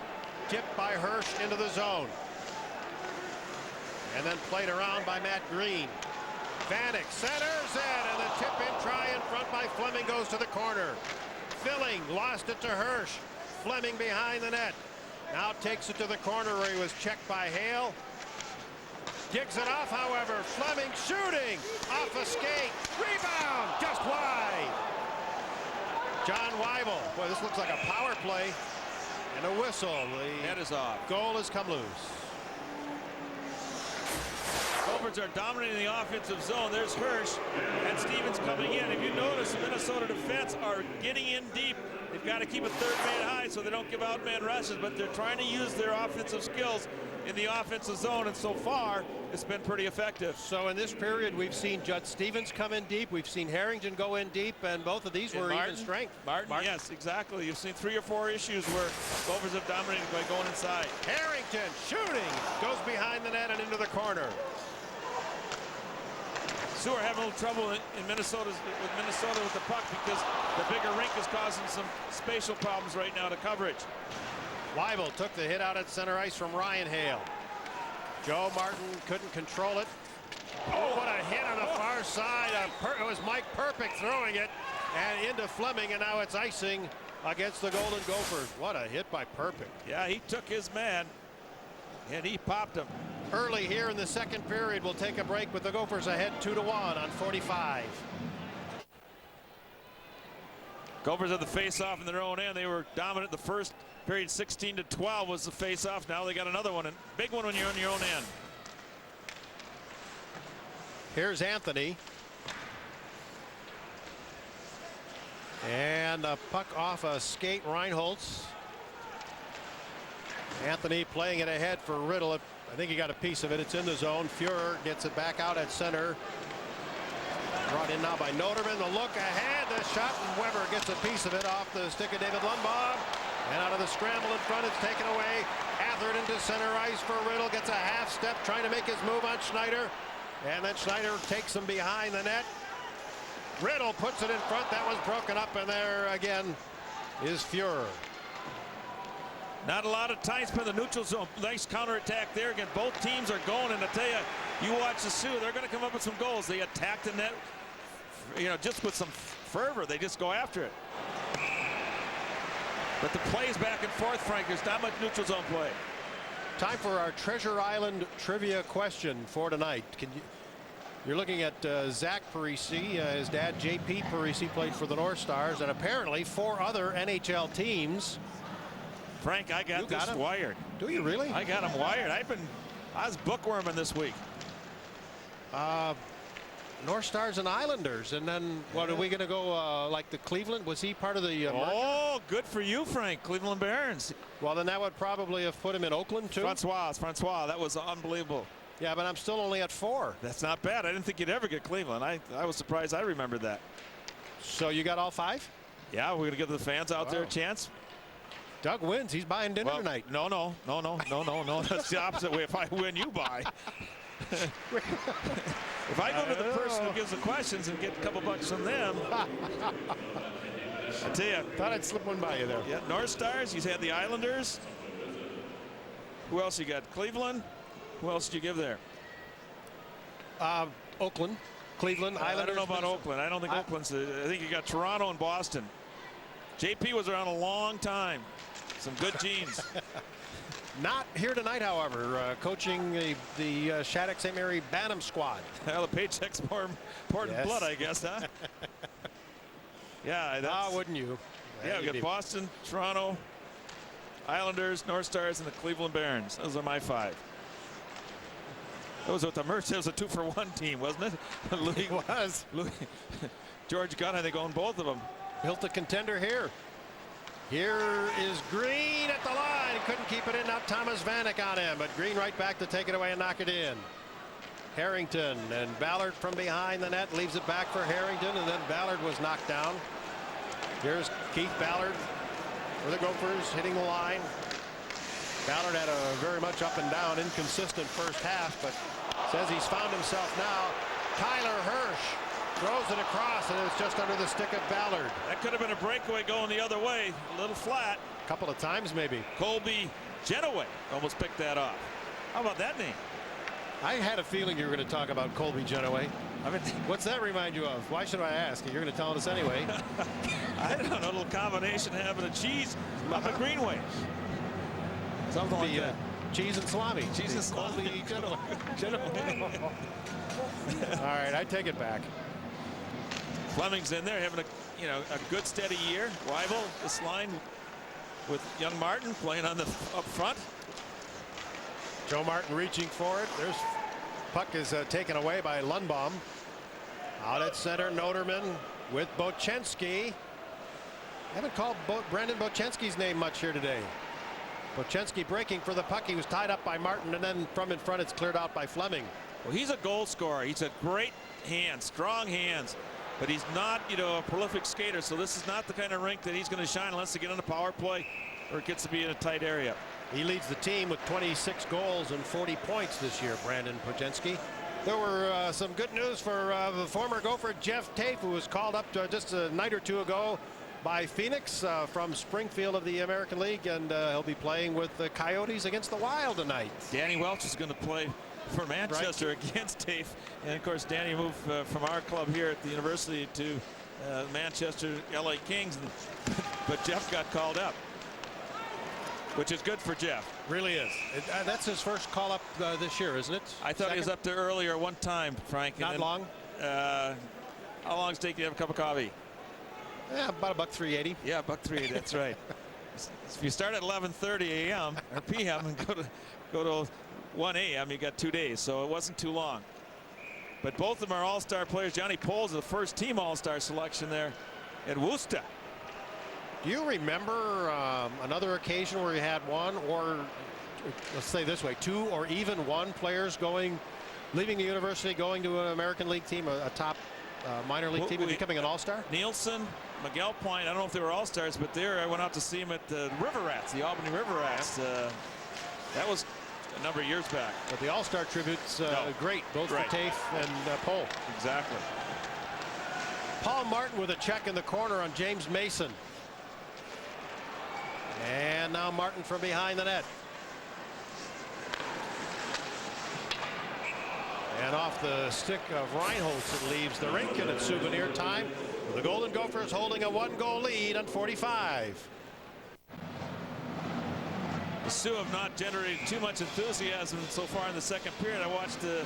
Tipped by Hirsch into the zone. And then played around by Matt Green. Vanek centers it, and the tip in try in front by Fleming goes to the corner. Filling lost it to Hirsch. Fleming behind the net. Now takes it to the corner where he was checked by Hale. Gigs it off, however. Fleming shooting off a skate. Rebound just wide. John Weibel. Boy, this looks like a power play. And a whistle. The head is off. Goal has come loose. Gophers are dominating the offensive zone. There's Hirsch and Stevens coming in. If you notice, the Minnesota defense are getting in deep. They've got to keep a third man high so they don't give out man rushes, but they're trying to use their offensive skills in the offensive zone, and so far it's been pretty effective. So in this period we've seen Judd Stevens come in deep, we've seen Harrington go in deep, and both of these were even strength. Martin, yes, exactly. You've seen 3 or 4 issues where Gophers have dominated by going inside. Harrington shooting, goes behind the net and into the corner. Sioux are having a little trouble in Minnesota with the puck because the bigger rink is causing some spatial problems right now to coverage. Weibel took the hit out at center ice from Ryan Hale. Joe Martin couldn't control it. Oh, what a hit on the far side. It was Mike Perpick throwing it and into Fleming, and now it's icing against the Golden Gophers. What a hit by Perpick. Yeah, he took his man and he popped him. Early here in the second period, we'll take a break with the Gophers ahead 2-1 on 45. Gophers had the face-off in their own end. They were dominant the first period. 16-12 was the face-off. Now they got another one, and big one when you're on your own end. Here's Anthony. And a puck off a skate, Reinholtz. Anthony playing it ahead for Riddle. I think he got a piece of it. It's in the zone. Fuhrer gets it back out at center. Brought in now by Noterman. The look ahead. The shot, and Weber gets a piece of it off the stick of David Lundbaum. And out of the scramble in front, it's taken away. Athered into center ice for Riddle. Gets a half step trying to make his move on Schneider. And then Schneider takes him behind the net. Riddle puts it in front. That was broken up, and there again is Fuhrer. Not a lot of time spent in the neutral zone. Nice counterattack there. Again, both teams are going, and I tell you, you watch the Sioux, they're going to come up with some goals. They attack the net, just with some fervor. They just go after it. But the plays back and forth, Frank, there's not much neutral zone play. Time for our Treasure Island trivia question for tonight. You're looking at Zach Parise. His dad, J.P. Parise, played for the North Stars, and apparently 4 other NHL teams. Frank, I got this wired. Do you really? I got him wired. I was bookworming this week. North Stars and Islanders, and then what are we going to go like the Cleveland? Was he part of the oh, good for you, Frank. Cleveland Barons. Well, then that would probably have put him in Oakland too. Francois, that was unbelievable. Yeah, but I'm still only at 4. That's not bad. I didn't think you'd ever get Cleveland. I was surprised I remembered that. So you got all 5? Yeah, we're going to give the fans out there a chance. Doug wins. He's buying dinner tonight. No. That's the opposite way. If I win, you buy. If I go to the person who gives the questions and get a couple bucks from them, I tell you. Thought I'd slip one by you there. Yeah, North Stars. He's had the Islanders. Who else you got? Cleveland. Who else did you give there? Oakland, Cleveland, Islanders. I don't know about Oakland. I don't think Oakland's. I think you got Toronto and Boston. JP was around a long time. Some good genes. Not here tonight, however, coaching the Shattuck St. Mary Bantam squad. Well, the paycheck's more important than blood, I guess, huh? Yeah. Wouldn't you? Yeah, we got Boston, Toronto, Islanders, North Stars, and the Cleveland Barons. Those are my 5. Those with the merch. It was a 2-for-1 team, wasn't it? It was. George Gunn, I think, owned both of them. Built a contender here. Here is Green at the line. Couldn't keep it in. Now Thomas Vanek on him, but Green right back to take it away and knock it in. Harrington and Ballard from behind the net leaves it back for Harrington, and then Ballard was knocked down. Here's Keith Ballard for the Gophers hitting the line. Ballard had a very much up and down, inconsistent first half, but says he's found himself now. Tyler Hirsch throws it across, and it's just under the stick of Ballard. That could have been a breakaway going the other way. A little flat. A couple of times, maybe. Colby Genoway almost picked that off. How about that name? I had a feeling you were going to talk about Colby Genoway. I mean, what's that remind you of? Why should I ask? You're going to tell us anyway. I don't know. A little combination having a cheese up at Greenway. Something like that. Cheese and salami. Cheese and salami. Genoway. All right, I take it back. Fleming's in there having a good steady year. Rival this line with young Martin playing on the up front. Joe Martin reaching for it. There's puck is taken away by Lundbaum. Out at center, Noterman with Bochenski. Haven't called Brandon Bochenski's name much here today. Bochenski breaking for the puck. He was tied up by Martin, and then from in front it's cleared out by Fleming. Well, he's a goal scorer. He's a great hands, strong hands. But he's not, a prolific skater, so this is not the kind of rink that he's going to shine unless they get on a power play or it gets to be in a tight area. He leads the team with 26 goals and 40 points this year, Brandon Bochenski. There were some good news for the former Gopher Jeff Tafe, who was called up just a night or two ago by Phoenix from Springfield of the American League, and he'll be playing with the Coyotes against the Wild tonight. Danny Welch is going to play for Manchester against Tafe, and of course Danny moved from our club here at the university to Manchester LA Kings, but Jeff got called up, which is good for Jeff. Really is. That's his first call up this year, isn't it? I thought he was up there earlier one time, Frank. Not long. How long does it take you to have a cup of coffee? Yeah, about $1.380. Yeah, $1.380. That's right. If you start at 11:30 a.m. or p.m. and go to 1 a.m. you got 2 days, so it wasn't too long. But both of them are all-star players. Johnny Poles is the first team all-star selection there at Worcester. Do you remember another occasion where you had one, or let's say this way, 2 or even 1 players leaving the university, going to an American League team, a top minor league team, and becoming an all-star? Nielsen, Miguel Point, I don't know if they were all-stars, but there I went out to see him at the River Rats, the Albany River Rats. That was a number of years back. But the all-star tributes, great, both for Tafe and Pohl. Exactly. Paul Martin with a check in the corner on James Mason. And now Martin from behind the net. And off the stick of Reinholz, it leaves the rink, and it's souvenir time. The Golden Gophers holding a 1-goal lead on 45. The Sioux have not generated too much enthusiasm so far in the second period. I watched the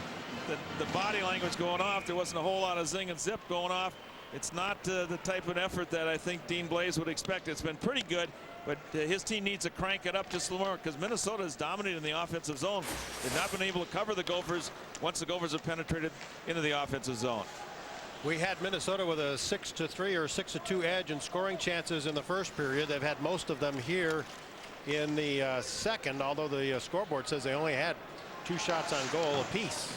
body language going off. There wasn't a whole lot of zing and zip going off. It's not the type of effort that I think Dean Blaze would expect. It's been pretty good, but his team needs to crank it up just a little more because Minnesota has dominated in the offensive zone. They've not been able to cover the Gophers once the Gophers have penetrated into the offensive zone. We had Minnesota with a 6-3 or 6-2 edge in scoring chances in the first period. They've had most of them here in the second, although the scoreboard says they only had 2 shots on goal apiece.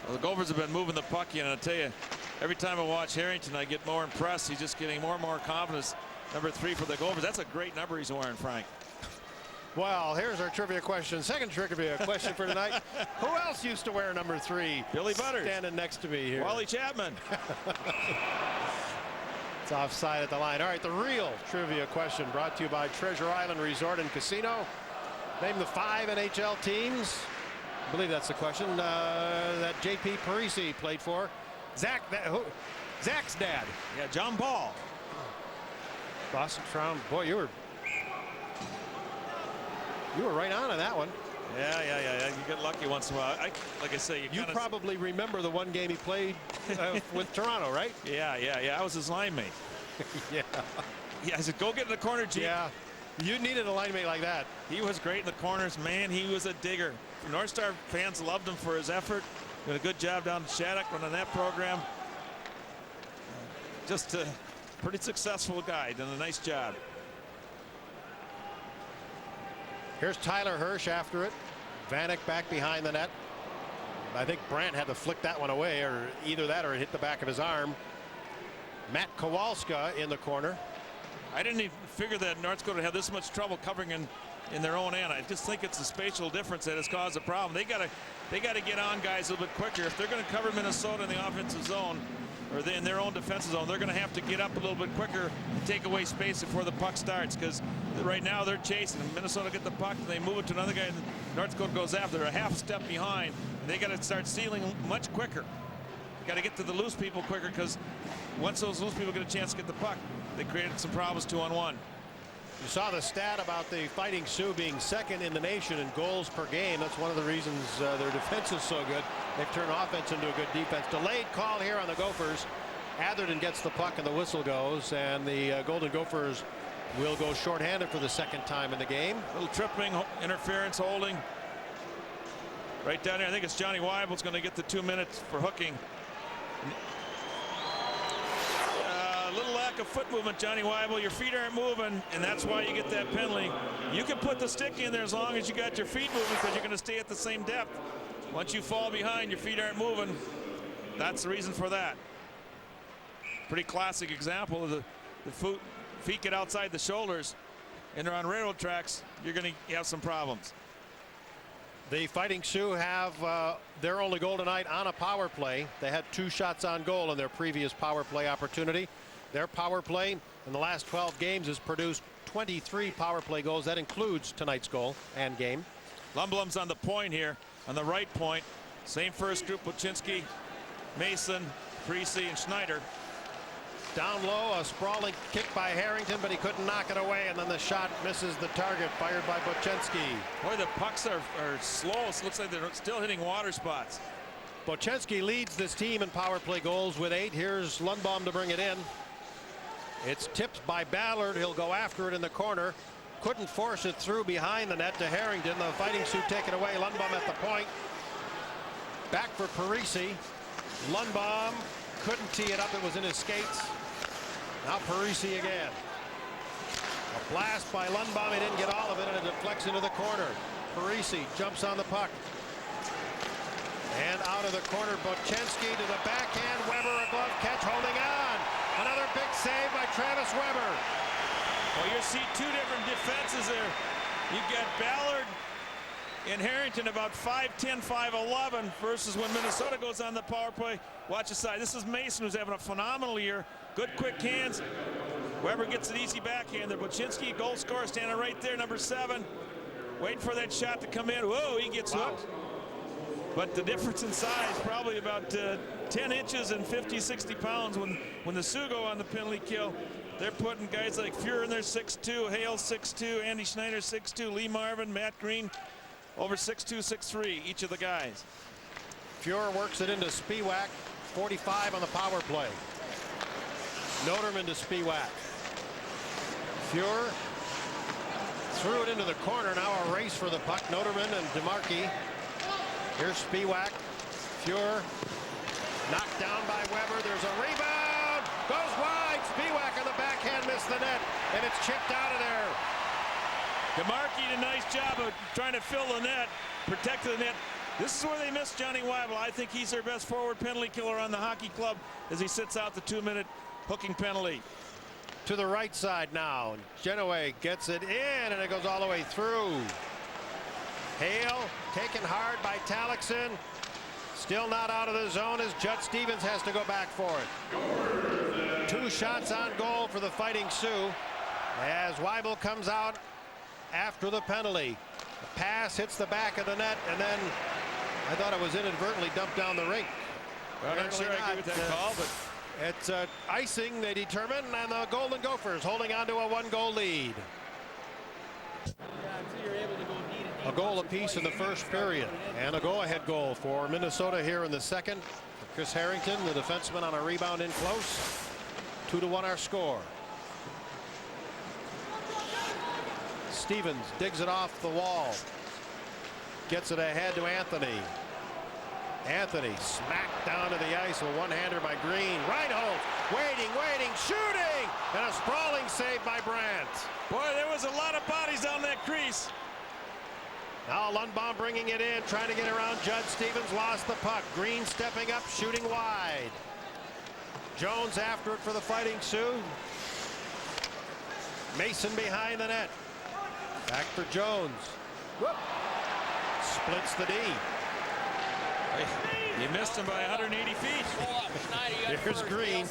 Well, the Gophers have been moving the puck, and I tell you, every time I watch Harrington, I get more impressed. He's just getting more and more confidence. Number 3 for the Gophers. That's a great number he's wearing, Frank. Well, here's our trivia question. Second trivia question for tonight. Who else used to wear number 3? Billy Butters. Standing next to me here. Wally Chapman. It's offside at the line. All right, the real trivia question brought to you by Treasure Island Resort and Casino. Name the 5 NHL teams. I believe that's the question that J.P. Parise played for. Zach's dad. Yeah, John Ball. Boston Traum. Boy, you were right on that one. Yeah. You get lucky once in a while. Like I say, you probably remember the one game he played with Toronto, right? Yeah. I was his line mate. Yeah. I said, go get in the corner, G. Yeah. You needed a line mate like that. He was great in the corners, man. He was a digger. North Star fans loved him for his effort. Did a good job down in Shattuck running that program. Just a pretty successful guy. Done a nice job. Here's Tyler Hirsch after it. Vanek back behind the net. I think Brandt had to flick that one away, or either that or it hit the back of his arm. Matt Kowalska in the corner. I didn't even figure that North Dakota had this much trouble covering in their own end. I just think it's the spatial difference that has caused a problem. They gotta get on guys a little bit quicker. If they're going to cover Minnesota in the offensive zone or in their own defensive zone, they're going to have to get up a little bit quicker and take away space before the puck starts, because right now they're chasing. Minnesota get the puck and they move it to another guy, and North Dakota goes after. They're a half step behind, and they got to start sealing much quicker. Got to get to the loose people quicker, because once those loose people get a chance to get the puck, they created some problems 2-on-1. You saw the stat about the Fighting Sioux being second in the nation in goals per game. That's one of the reasons their defense is so good. They've turned offense into a good defense. Delayed call here on the Gophers. Atherton gets the puck and the whistle goes, and the Golden Gophers will go shorthanded for the second time in the game. Little tripping, interference, holding. Right down there, I think it's Johnny Weibel's going to get the 2 minutes for hooking. A little lack of foot movement, Johnny Weibel. Your feet aren't moving, and that's why you get that penalty. You can put the stick in there as long as you got your feet moving, because you're going to stay at the same depth. Once you fall behind, your feet aren't moving. That's the reason for that. Pretty classic example of the feet get outside the shoulders and they're on railroad tracks. You're going to have some problems. The Fighting Sioux have their only goal tonight on a power play. They had 2 shots on goal in their previous power play opportunity. Their power play in the last 12 games has produced 23 power play goals. That includes tonight's goal and game. Lundblom's on the point here, on the right point. Same first group: Wachinski, Mason, Parise, and Schneider. Down low, a sprawling kick by Harrington, but he couldn't knock it away, and then the shot misses the target, fired by Bochenski. Boy, the pucks are slow. It looks like they're still hitting water spots. Bochenski leads this team in power play goals with 8. Here's Lundblom to bring it in. It's tipped by Ballard. He'll go after it in the corner. Couldn't force it through behind the net to Harrington. The Fighting Sioux take it away. Lundblom at the point. Back for Parise. Lundblom couldn't tee it up. It was in his skates. Now Parise again. A blast by Lundblom. He didn't get all of it, and it deflects into the corner. Parise jumps on the puck. And out of the corner, Bochenski to the backhand. Weber, a glove catch, holding on. Another big save by Travis Weber. Well, you see 2 different defenses there. You've got Ballard and Harrington about 5'10", 5'11", versus when Minnesota goes on the power play. Watch the side. This is Mason, who's having a phenomenal year. Good quick hands. Weber gets an easy backhand. Buczynski, goal scorer, standing right there, number 7. Waiting for that shot to come in. Whoa, he gets hooked. But the difference in size, probably about 10 inches and 50, 60 pounds when the Sioux go on the penalty kill. They're putting guys like Fuhrer in there 6'2", Hale 6'2", Andy Schneider 6'2", Lee Marvin, Matt Green over 6'2", 6'3", each of the guys. Fuhrer works it into Spiewak, 45 on the power play. Noterman to Spiewak. Fuhrer threw it into the corner. Now a race for the puck. Noterman and DeMarchi. Here's Spiewak. Fuhrer knocked down by Weber. There's a rebound. Goes wide. Spiewak on the backhand missed the net, and it's chipped out of there. DeMarchi did a nice job of trying to fill the net, protect the net. This is where they missed Johnny Weibel. I think he's their best forward penalty killer on the hockey club as he sits out the 2-minute hooking penalty. To the right side now. Genoa gets it in, and it goes all the way through. Hale taken hard by Talixon. Still not out of the zone as Judd Stevens has to go back for it. 2 shots on goal for the Fighting Sioux as Weibel comes out after the penalty. The pass hits the back of the net, and then I thought it was inadvertently dumped down the rink. Well, I'm not sure I agree with that call, but it's icing, they determine, and the Golden Gophers holding on to a 1-goal lead. A goal apiece in the first period, and a go-ahead goal for Minnesota here in the second. For Chris Harrington, the defenseman, on a rebound in close. 2-1 our score. Stevens digs it off the wall. Gets it ahead to Anthony. Anthony smacked down to the ice, a one-hander by Green. Reinhold waiting, shooting, and a sprawling save by Brandt. boy, there was a lot of bodies on that crease. Now Lundbaum bringing it in, trying to get around Judd Stevens, lost the puck. Green stepping up, shooting wide. Jones after it for the Fighting Sioux. Mason behind the net. Back for Jones. Whoop. Splits the D. He missed him by 180 feet. Here's Green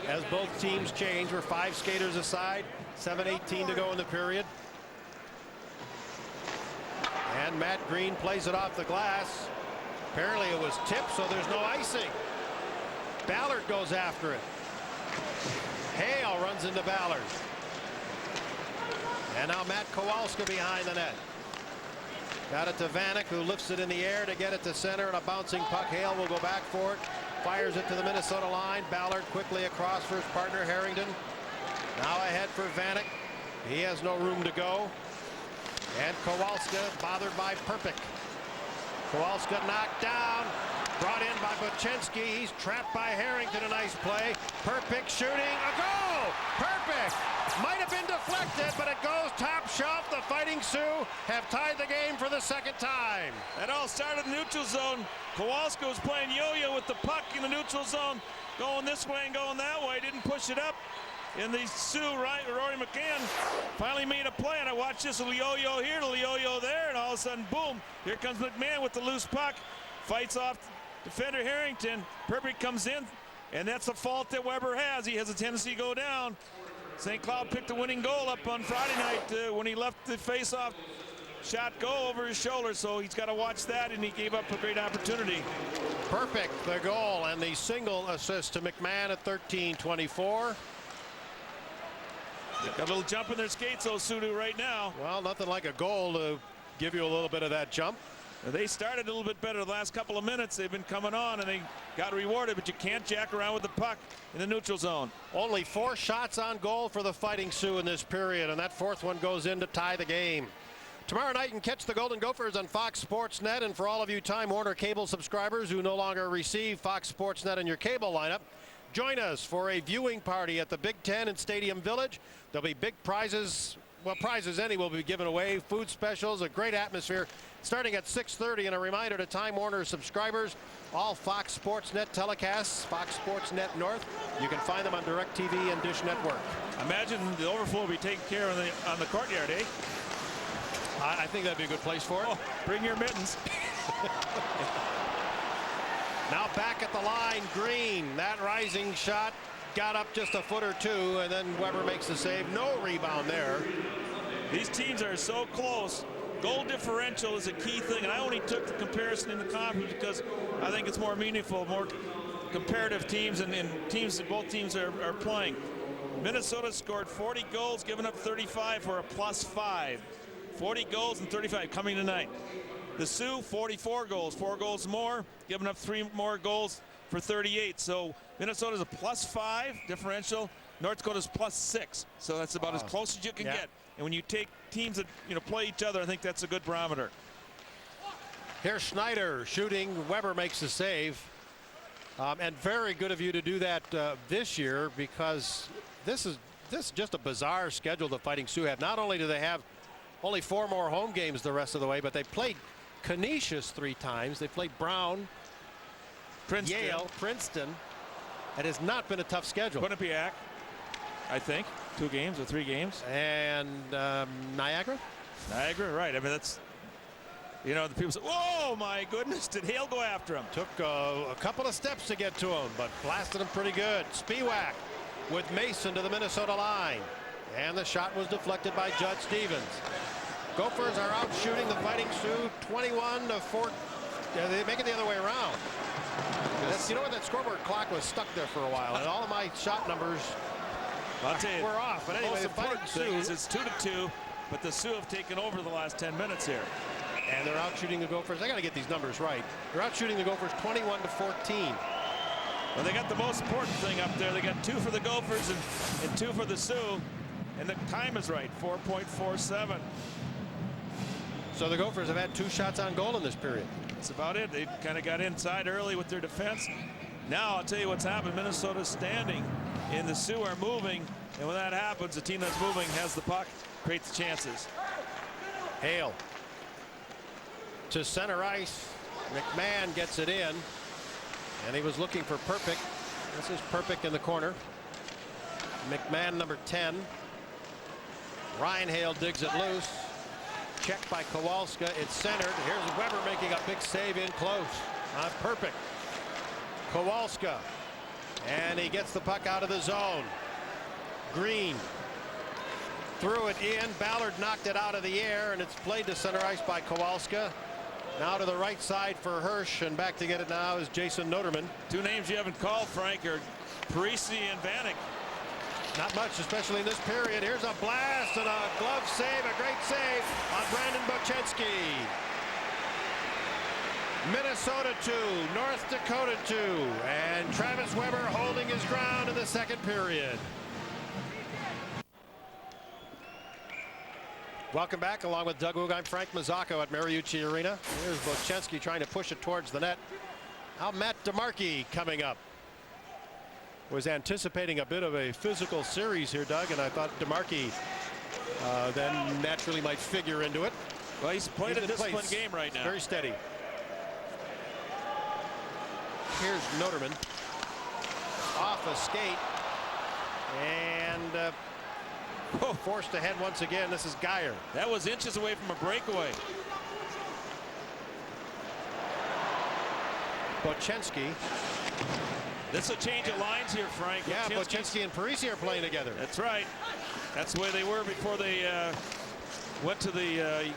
as both teams change. We're 5 skaters aside. 7:18 to go in the period. And Matt Green plays it off the glass. Apparently it was tipped, so there's no icing. Ballard goes after it. Hale runs into Ballard. And now Matt Kowalska behind the net. Got it to Vanek, who lifts it in the air to get it to center, and a bouncing puck. Hale will go back for it. Fires it to the Minnesota line. Ballard quickly across for his partner Harrington. Now ahead for Vanek. He has no room to go. And Kowalska bothered by Perpik. Kowalska knocked down. Brought in by Buczynski. He's trapped by Harrington. A nice play. Perpik shooting. A goal! Perpik! Might have been deflected, but it goes top shelf. The Fighting Sioux have tied the game for the second time. That all started in the neutral zone. Kowalska was playing yo-yo with the puck in the neutral zone, going this way and going that way. Didn't push it up. And the Sioux, right, Rory McCann finally made a play, and I watched this little yo-yo here, little yo-yo there, and all of a sudden, boom, here comes McMahon with the loose puck. Fights off defender Harrington. Perpik comes in, and that's a fault that Weber has. He has a tendency to go down. St. Cloud picked the winning goal up on Friday night when he left the face-off shot go over his shoulder, so he's got to watch that, and he gave up a great opportunity. Perpik, the goal, and the single assist to McMahon at 13:24. Got a little jump in their skates, those Sioux do right now. Well, nothing like a goal to give you a little bit of that jump. They started a little bit better the last couple of minutes. They've been coming on, and they got rewarded, but you can't jack around with the puck in the neutral zone. Only 4 shots on goal for the Fighting Sioux in this period, and that 4th one goes in to tie the game. Tomorrow night, you can catch the Golden Gophers on Fox Sports Net, and for all of you Time Warner cable subscribers who no longer receive Fox Sports Net in your cable lineup, join us for a viewing party at the Big Ten in Stadium Village. There'll be big prizes. Well, prizes any will be given away. Food specials, a great atmosphere starting at 6:30. And a reminder to Time Warner subscribers, all Fox Sports Net telecasts, Fox Sports Net North, you can find them on DirecTV and Dish Network. Imagine the overflow will be taken care of on the courtyard, eh? I think that'd be a good place for it. Oh, bring your mittens. Now back at the line, Green. That rising shot got up just a foot or two, and then Weber makes the save. No rebound there. These teams are so close. Goal differential is a key thing, and I only took the comparison in the conference because I think it's more meaningful, more comparative teams, and teams that both teams are playing. Minnesota scored 40 goals, giving up 35 for a +5. 40 goals and 35 coming tonight. The Sioux, 44 goals, 4 goals more, giving up 3 more goals for 38. So Minnesota's a +5 differential. North Dakota's +6. So that's about as close as you can get. And when you take teams that play each other, I think that's a good barometer. Here's Schneider shooting. Weber makes the save. And very good of you to do that this year, because this is just a bizarre schedule the Fighting Sioux have. Not only do they have only 4 more home games the rest of the way, but they played Canisius 3 times. They played Brown, Princeton. Yale, Princeton. It has not been a tough schedule. Quinnipiac, I think, 2 games or 3 games. And Niagara? Niagara, right. I mean, that's, the people say, "Whoa, my goodness, did Hale go after him?" Took a couple of steps to get to him, but blasted him pretty good. Spiewak with Mason to the Minnesota line. And the shot was deflected by Judd Stevens. Gophers are out shooting the Fighting Sioux 21-4. They make it the other way around. You know what? That scoreboard clock was stuck there for a while, and all of my shot numbers were off. But anyway, the Fighting Sioux, it's 2-2, but the Sioux have taken over the last 10 minutes here. And they're out shooting the Gophers. I got to get these numbers right. They're out shooting the Gophers 21-14. Well, they got the most important thing up there. They got 2 for the Gophers and 2 for the Sioux. And the time is right, 4.47. So the Gophers have had 2 shots on goal in this period. That's about it. They kind of got inside early with their defense. Now I'll tell you what's happened. Minnesota's standing, and the Sioux are moving. And when that happens, the team that's moving has the puck, creates chances. Hale to center ice. McMahon gets it in, and he was looking for Perpick. This is Perpick in the corner. McMahon, number 10. Ryan Hale digs it loose. Checked by Kowalska. It's centered. Here's Weber making a big save in close on Perpick. Kowalska. And he gets the puck out of the zone. Green threw it in. Ballard knocked it out of the air, and it's played to center ice by Kowalska. Now to the right side for Hirsch, and back to get it now is Jason Noterman. 2 names you haven't called, Frank, are Parise and Vanek. Not much, especially in this period. Here's a blast and a glove save, a great save on Brandon Bochenski. Minnesota 2, North Dakota 2, and Travis Weber holding his ground in the second period. Welcome back. Along with Doug Woog, I'm Frank Mazzacco at Mariucci Arena. Here's Bochenski trying to push it towards the net. Now Matt DeMarchi coming up. Was anticipating a bit of a physical series here, Doug, and I thought DeMarchi then naturally might figure into it. Well, he's playing a disciplined game right now. Very steady. Here's Noterman. Off a skate. And forced ahead once again. This is Geyer. That was inches away from a breakaway. Bochenski. This will change of lines here, Frank. Yeah, Bochenski and Parise are playing together. That's right. That's the way they were before they went to the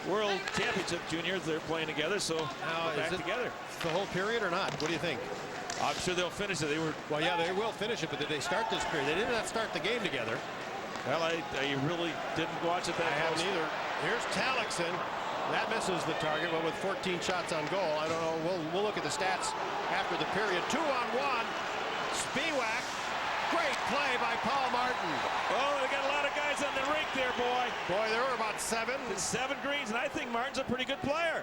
World Championship Juniors. They're playing together, so now, back together. The whole period or not? What do you think? I'm sure they'll finish it. Well, yeah, they will finish it, but did they start this period? They did not start the game together. Well, I really didn't watch it that close. I haven't either. Here's Talixon. That misses the target, but with 14 shots on goal. I don't know. We'll look at the stats after the period. 2-on-1. Spiewak. Great play by Paul Martin. Oh, they got a lot of guys on the rink there, boy. Boy, there were about 7. 7 greens, and I think Martin's a pretty good player.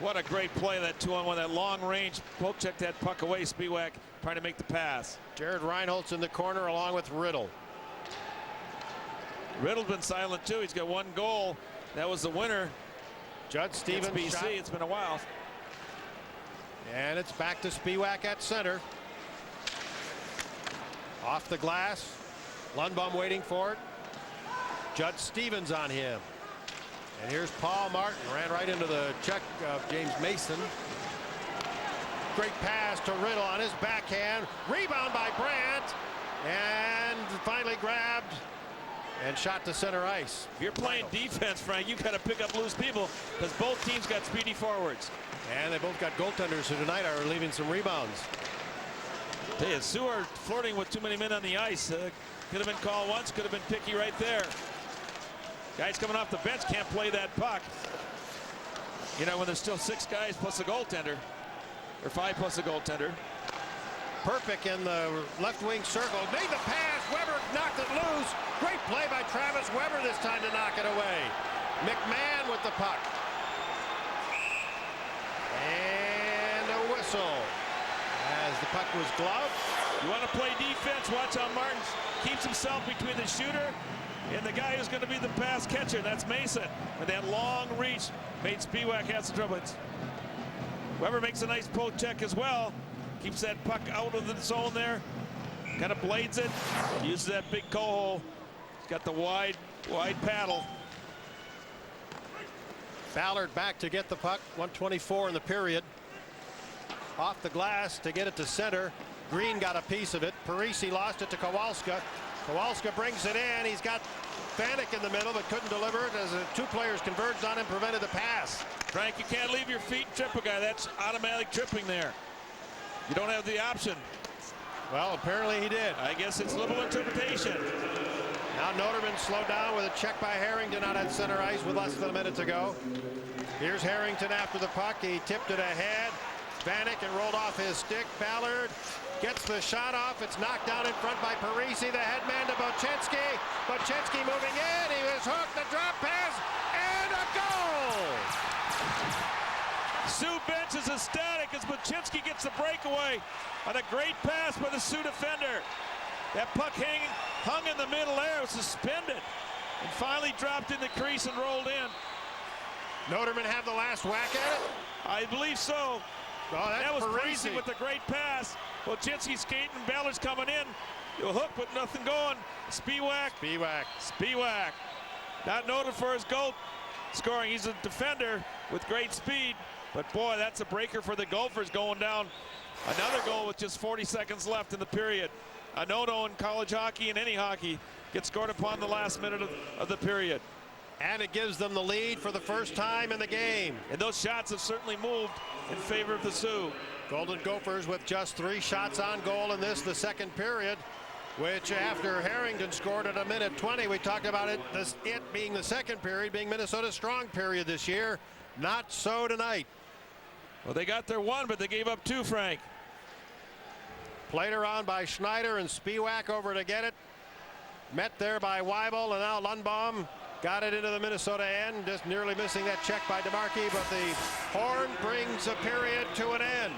What a great play, that 2-on-1, that long range. Poke checked that puck away. Spiewak trying to make the pass. Jared Reinholdt's in the corner along with Riddle. Riddle's been silent, too. He's got 1 goal. That was the winner. Judd Stevens. BC. Shot. It's been a while. And it's back to Spiewak at center. Off the glass. Lundbaum waiting for it. Judd Stevens on him. And here's Paul Martin. Ran right into the check of James Mason. Great pass to Riddle on his backhand. Rebound by Brandt. And finally grabbed and shot to center ice. If you're playing defense, Frank, you got to pick up loose people because both teams got speedy forwards. And they both got goaltenders who tonight are leaving some rebounds. Hey, Sioux are flirting with too many men on the ice. Could have been called once, could have been picky right there. Guys coming off the bench can't play that puck. You know, when there's still 6 guys plus a goaltender, or 5 plus a goaltender. Perpick in the left wing circle. Made the pass. Weber knocked it loose. Great play by Travis Weber this time to knock it away. McMahon with the puck. And a whistle as the puck was gloved. You want to play defense, watch how Martin keeps himself between the shooter and the guy who's going to be the pass catcher. That's Mason. And that long reach made Spiewak have some trouble. Weber makes a nice poke check as well. Keeps that puck out of the zone there. Kind of blades it. Uses that big cohole. He's got the wide paddle. Ballard back to get the puck. 1:24 in the period. Off the glass to get it to center. Green got a piece of it. Parise lost it to Kowalska. Kowalska brings it in. He's got Vanek in the middle, but couldn't deliver it as the 2 players converged on him, prevented the pass. Frank, you can't leave your feet and trip a guy. That's automatic tripping there. You don't have the option. Well, apparently he did. I guess it's liberal interpretation. Now Noterman slowed down with a check by Harrington out at center ice with less than a minute to go. Here's Harrington after the puck. He tipped it ahead. Vanek and rolled off his stick. Ballard gets the shot off. It's knocked down in front by Parise. The head man to Bochenski. Bochenski moving in. He was hooked. The drop pass and a goal. Sioux bench is ecstatic as Bochenski gets the breakaway on a great pass by the Sioux defender. That puck hung in the middle there, was suspended, and finally dropped in the crease and rolled in. Noterman have the last whack at it? I believe so. Oh, that was Parise Parise with a great pass. Bochenski skating, Ballard's coming in. A hook with nothing going. Spiewak. Not noted for his goal scoring. He's a defender with great speed. But boy, that's a breaker for the Gophers going down. Another goal with just 40 seconds left in the period. A no-no in college hockey and any hockey gets scored upon the last minute of the period. And it gives them the lead for the first time in the game. And those shots have certainly moved in favor of the Sioux. Golden Gophers with just 3 shots on goal in the second period, which after Harrington scored at 1:20, we talked about it being the second period, being Minnesota's strong period this year. Not so tonight. Well, they got their 1, but they gave up 2, Frank. Played around by Schneider and Spiewak over to get it. Met there by Weibel, and now Lundbaum got it into the Minnesota end, just nearly missing that check by DeMarchi, but the horn brings a period to an end.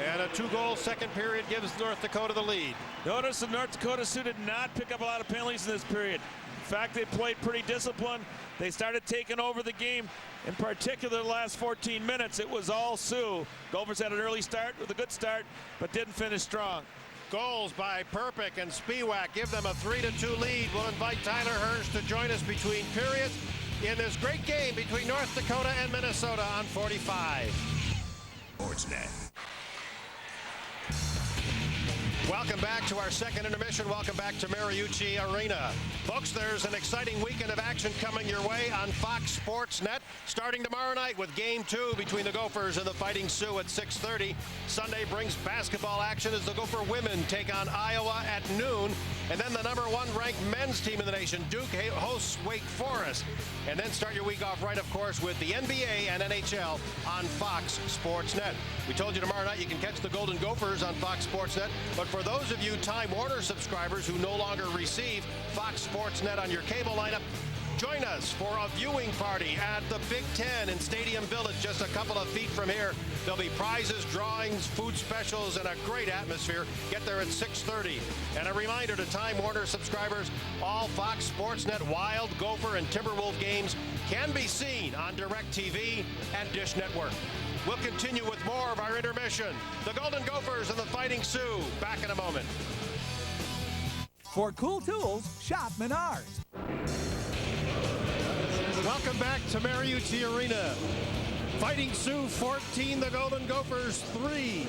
And a 2-goal second period gives North Dakota the lead. Notice the North Dakota Sioux did not pick up a lot of penalties in this period. In fact, they played pretty disciplined. They started taking over the game. In particular, the last 14 minutes, it was all Sioux. Gophers had an early start with a good start, but didn't finish strong. Goals by Perpick and Spiewak give them a 3-2 lead. We'll invite Tyler Hurst to join us between periods in this great game between North Dakota and Minnesota on 45. Sportsnet. Welcome back to our second intermission. Welcome back to Mariucci Arena. Folks, there's an exciting weekend of action coming your way on Fox Sports Net, starting tomorrow night with Game 2 between the Gophers and the Fighting Sioux at 6:30. Sunday brings basketball action as the Gopher women take on Iowa at noon. And then the #1 ranked men's team in the nation, Duke, hosts Wake Forest. And then start your week off right, of course, with the NBA and NHL on Fox Sports Net. We told you tomorrow night you can catch the Golden Gophers on Fox Sports Net. But for those of you Time Warner subscribers who no longer receive Fox Sports Net on your cable lineup, join us for a viewing party at the Big Ten in Stadium Village, just a couple of feet from here. There'll be prizes, drawings, food specials, and a great atmosphere. Get there at 6:30. And a reminder to Time Warner subscribers, all Fox Sports Net Wild, Gopher, and Timberwolf games can be seen on DirecTV and Dish Network. We'll continue with more of our intermission. The Golden Gophers and the Fighting Sioux. Back in a moment. For cool tools, shop Menards. Welcome back to Mariucci Arena. Fighting Sioux 14, the Golden Gophers 3.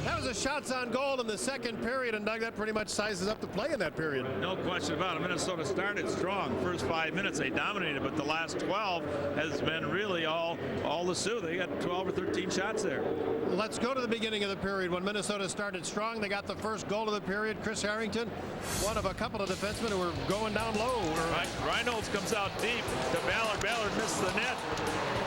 That was a shots on goal in the second period, and Doug, that pretty much sizes up the play in that period. No question about it. Minnesota started strong. First 5 minutes they dominated, but the last 12 has been really all the Sioux. They got 12 or 13 shots there. Let's go to the beginning of the period when Minnesota started strong. They got the first goal of the period. Chris Harrington, one of a couple of defensemen who were going down low. Reynolds comes out deep to Ballard. Ballard missed the net,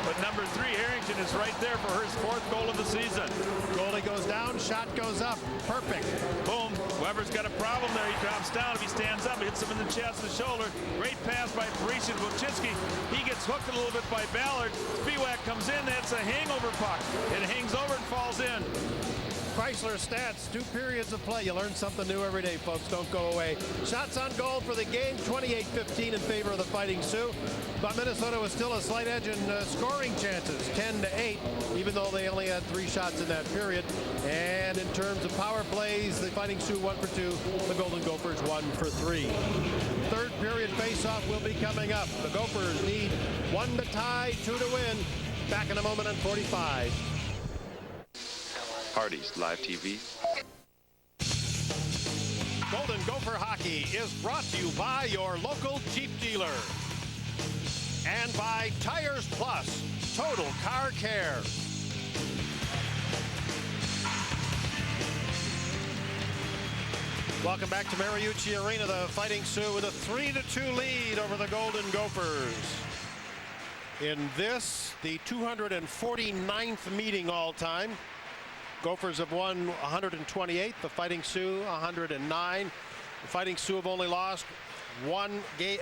but number 3 Harrington is right there for his 4th goal of the season. Goalie goes down, shot goes up. Perfect. Boom. Weber's got a problem there. He drops down. If he stands up, he hits him in the chest and shoulder. Great pass by Parise to Wojcicki. He gets hooked a little bit by Ballard. Spiewak comes in. That's a hangover puck. It hangs over and falls in. Chrysler stats, 2 periods of play. You learn something new every day, folks. Don't go away. Shots on goal for the game, 28-15 in favor of the Fighting Sioux. But Minnesota was still a slight edge in scoring chances, 10-8, even though they only had 3 shots in that period. And in terms of power plays, the Fighting Sioux 1 for 2, the Golden Gophers 1 for 3. Third period face-off will be coming up. The Gophers need 1 to tie, 2 to win. Back in a moment on 45. Parise Live TV. Golden Gopher Hockey is brought to you by your local Jeep dealer and by Tires Plus, Total Car Care. Welcome back to Mariucci Arena. The Fighting Sioux with a 3-2 lead over the Golden Gophers. In this, the 249th meeting all time. Gophers have won 128, the Fighting Sioux 109. The Fighting Sioux have only lost one game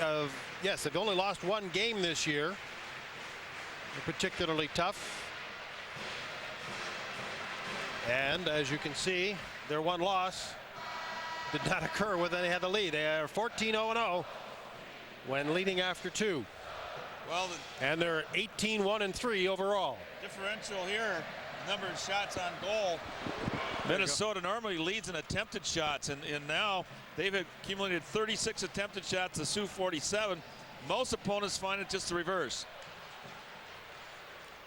they've only lost 1 game this year. They're particularly tough. And as you can see, their 1 loss did not occur when they had the lead. They are 14-0-0 when leading after 2. Well, and they're 18-1-3 overall. Differential here. Number of shots on goal. Minnesota normally leads in attempted shots, and now they've accumulated 36 attempted shots, the Sioux 47. Most opponents find it just the reverse.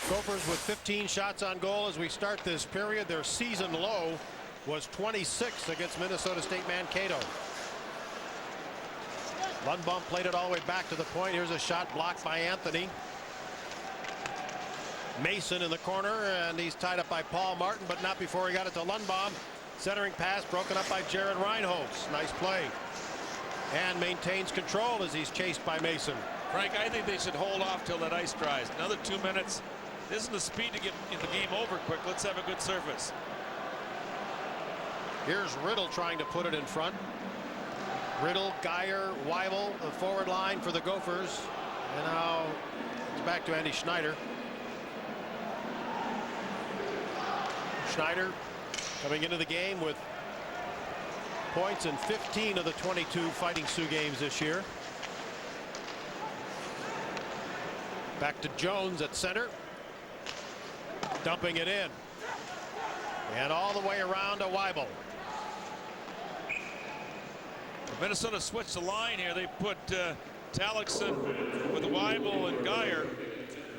Gophers with 15 shots on goal as we start this period. Their season low was 26 against Minnesota State Mankato. Lundbaum played it all the way back to the point. Here's a shot blocked by Anthony. Mason in the corner, and he's tied up by Paul Martin, but not before he got it to Lundbaum. Centering pass broken up by Jared Reinholz. Nice play. And maintains control as he's chased by Mason. Frank, I think they should hold off till that ice dries. Another 2 minutes. This is the speed to get the game over quick. Let's have a good surface. Here's Riddle trying to put it in front. Riddle, Geyer, Weibel, the forward line for the Gophers. And now it's back to Andy Schneider. Schneider coming into the game with points in 15 of the 22 Fighting Sioux games this year. Back to Jones at center. Dumping it in. And all the way around to Weibel. Minnesota switched the line here. They put Talixon with Weibel and Geyer.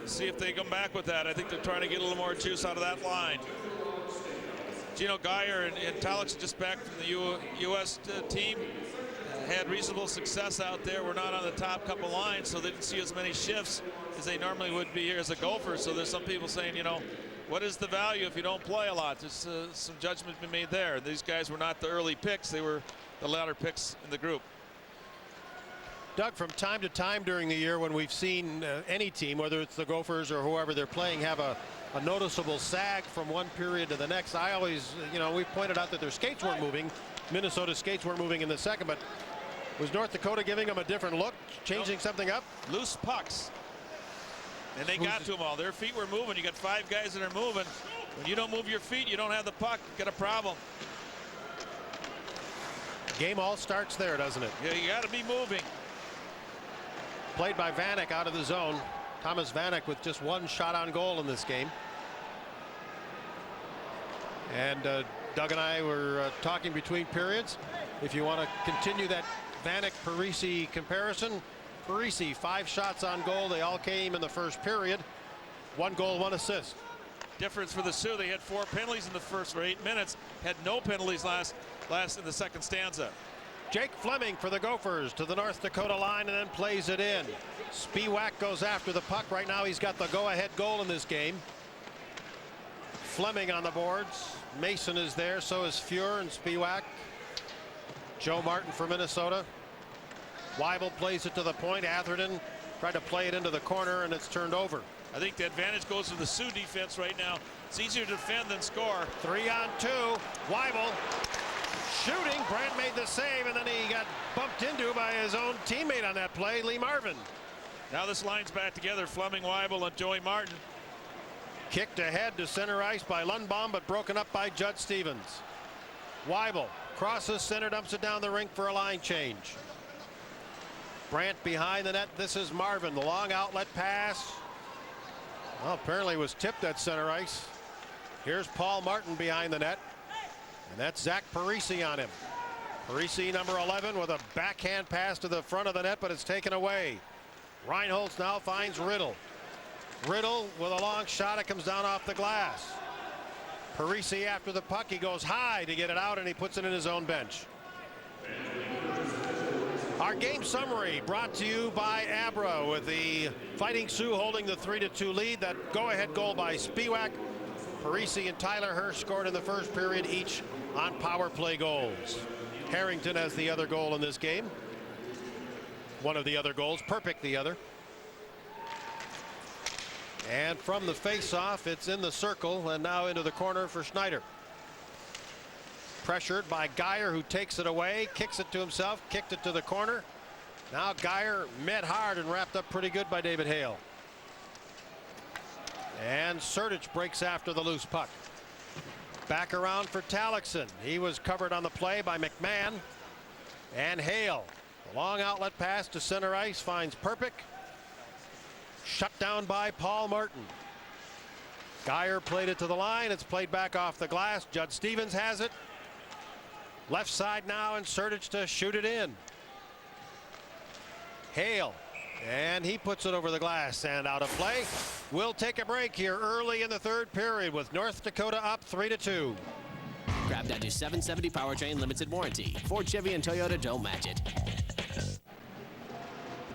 See if they come back with that. I think they're trying to get a little more juice out of that line. Gino Geyer and Talix just back from the U.S. team. Had reasonable success out there. We're not on the top couple lines, so they didn't see as many shifts as they normally would be here as a Gopher. So there's some people saying, you know, what is the value if you don't play a lot? There's some judgment to be made there. These guys were not the early picks. They were the latter picks in the group. Doug, from time to time during the year when we've seen any team, whether it's the Gophers or whoever they're playing, have a noticeable sag from one period to the next, I always, we pointed out that their skates weren't moving. Minnesota's skates weren't moving in the second, but was North Dakota giving them a different look, changing something up? Loose pucks. And they got to them all. Their feet were moving. You got 5 guys that are moving. When you don't move your feet, you don't have the puck. You got a problem. Game all starts there, doesn't it? Yeah, you got to be moving. Played by Vanek out of the zone. Thomas Vanek with just 1 shot on goal in this game. And Doug and I were talking between periods. If you want to continue that Vanek-Parise comparison, Parise 5 shots on goal. They all came in the first period. 1 goal, 1 assist. Difference for the Sioux, they had 4 penalties in the first 8 minutes, had no penalties last in the second stanza. Jake Fleming for the Gophers to the North Dakota line and then plays it in. Spiewak goes after the puck. Right now he's got the go-ahead goal in this game. Fleming on the boards. Mason is there, so is Fuhr and Spiewak. Joe Martin for Minnesota. Weibel plays it to the point. Atherton tried to play it into the corner, and it's turned over. I think the advantage goes to the Sioux defense right now. It's easier to defend than score. 3-on-2. Weibel shooting. Brandt made the save, and then he got bumped into by his own teammate on that play, Lee Marvin. Now this line's back together. Fleming, Weibel, and Joey Martin. Kicked ahead to center ice by Lundbaum, but broken up by Judd Stevens. Weibel crosses center, dumps it down the rink for a line change. Brandt behind the net. This is Marvin. The long outlet pass. Well, apparently was tipped at center ice. Here's Paul Martin behind the net. And that's Zach Parise on him. Parise, number 11, with a backhand pass to the front of the net, but it's taken away. Reinholz now finds Riddle. Riddle with a long shot. It comes down off the glass. Parise after the puck. He goes high to get it out, and he puts it in his own bench. Our game summary brought to you by Abra, with the Fighting Sioux holding the 3-2 lead. That go-ahead goal by Spiewak. Parise and Tyler Hirsch scored in the first period, each on power play goals. Harrington has the other goal in this game. One of the other goals, Perpick the other. And from the face-off, it's in the circle and now into the corner for Schneider. Pressured by Geyer, who takes it away, kicks it to himself, kicked it to the corner. Now Geyer met hard and wrapped up pretty good by David Hale. And Sertich breaks after the loose puck. Back around for Talixon. He was covered on the play by McMahon. And Hale. The long outlet pass to center ice finds Perpick. Shut down by Paul Martin. Geyer played it to the line. It's played back off the glass. Judd Stevens has it. Left side now, and Sertich to shoot it in. Hale. And he puts it over the glass and out of play. We'll take a break here early in the third period with North Dakota up 3-2. Grab that to 770 powertrain limited warranty. Ford, Chevy, and Toyota don't match it.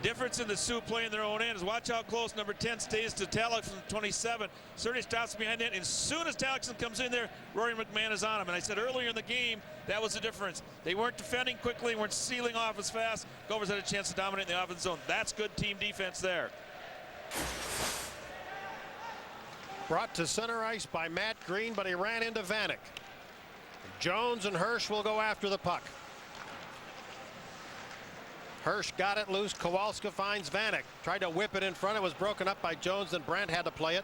The difference in the Sioux playing their own end is watch how close number 10 stays to Talixon from 27. Sertich stops behind it, and as soon as Talixon comes in there, Rory McMahon is on him. And I said earlier in the game, that was the difference. They weren't defending quickly, weren't sealing off as fast. Gophers had a chance to dominate in the offense zone. That's good team defense there. Brought to center ice by Matt Green, but he ran into Vanek. Jones and Hirsch will go after the puck. Hirsch got it loose. Kowalska finds Vanek. Tried to whip it in front. It was broken up by Jones, and Brandt had to play it.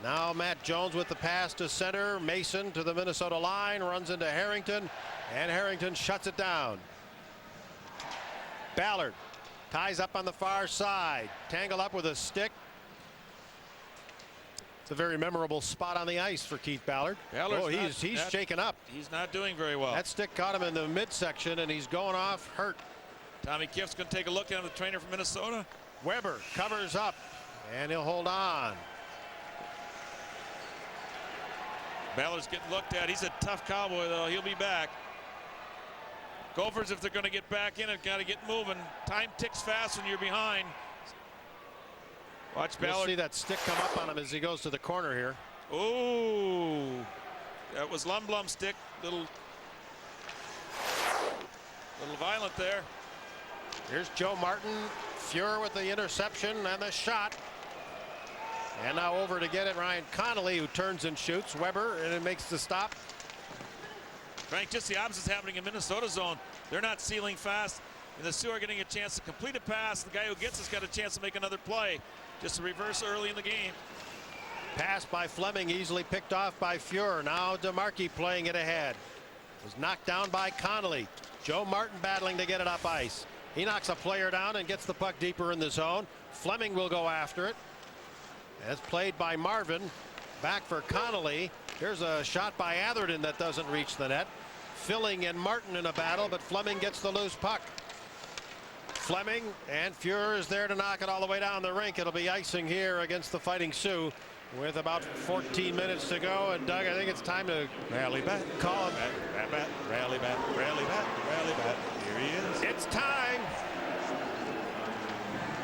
Now Matt Jones with the pass to center. Mason to the Minnesota line. Runs into Harrington, and Harrington shuts it down. Ballard ties up on the far side. Tangled up with a stick. It's a very memorable spot on the ice for Keith Ballard. He's shaken up. He's not doing very well. That stick caught him in the midsection, and he's going off hurt. Tommy Kiff's going to take a look at him, the trainer from Minnesota. Weber covers up, and he'll hold on. Ballard's getting looked at. He's a tough cowboy, though. He'll be back. Gophers, if they're going to get back in, have got to get moving. Time ticks fast when you're behind. Watch Ballard. You'll see that stick come up on him as he goes to the corner here. Ooh, that was Lundblom's stick. Little violent there. Here's Joe Martin. Fuhr with the interception and the shot. And now over to get it, Ryan Connolly, who turns and shoots. Weber, and it makes the stop. Frank, just the opposite is happening in Minnesota zone. They're not sealing fast, and the Sioux are getting a chance to complete a pass. The guy who gets it's got a chance to make another play. Just a reverse early in the game. Pass by Fleming, easily picked off by Fuhr. Now DeMarchi playing it ahead. Was knocked down by Connolly. Joe Martin battling to get it up ice. He knocks a player down and gets the puck deeper in the zone. Fleming will go after it. As played by Marvin. Back for Connolly. Here's a shot by Atherton that doesn't reach the net. Filling and Martin in a battle, but Fleming gets the loose puck. Fleming, and Fuhrer is there to knock it all the way down the rink. It'll be icing here against the Fighting Sioux with about 14 minutes to go. And Doug, I think it's time to rally back, call it. Bat, rally back, rally back, rally back. Here he is. It's time.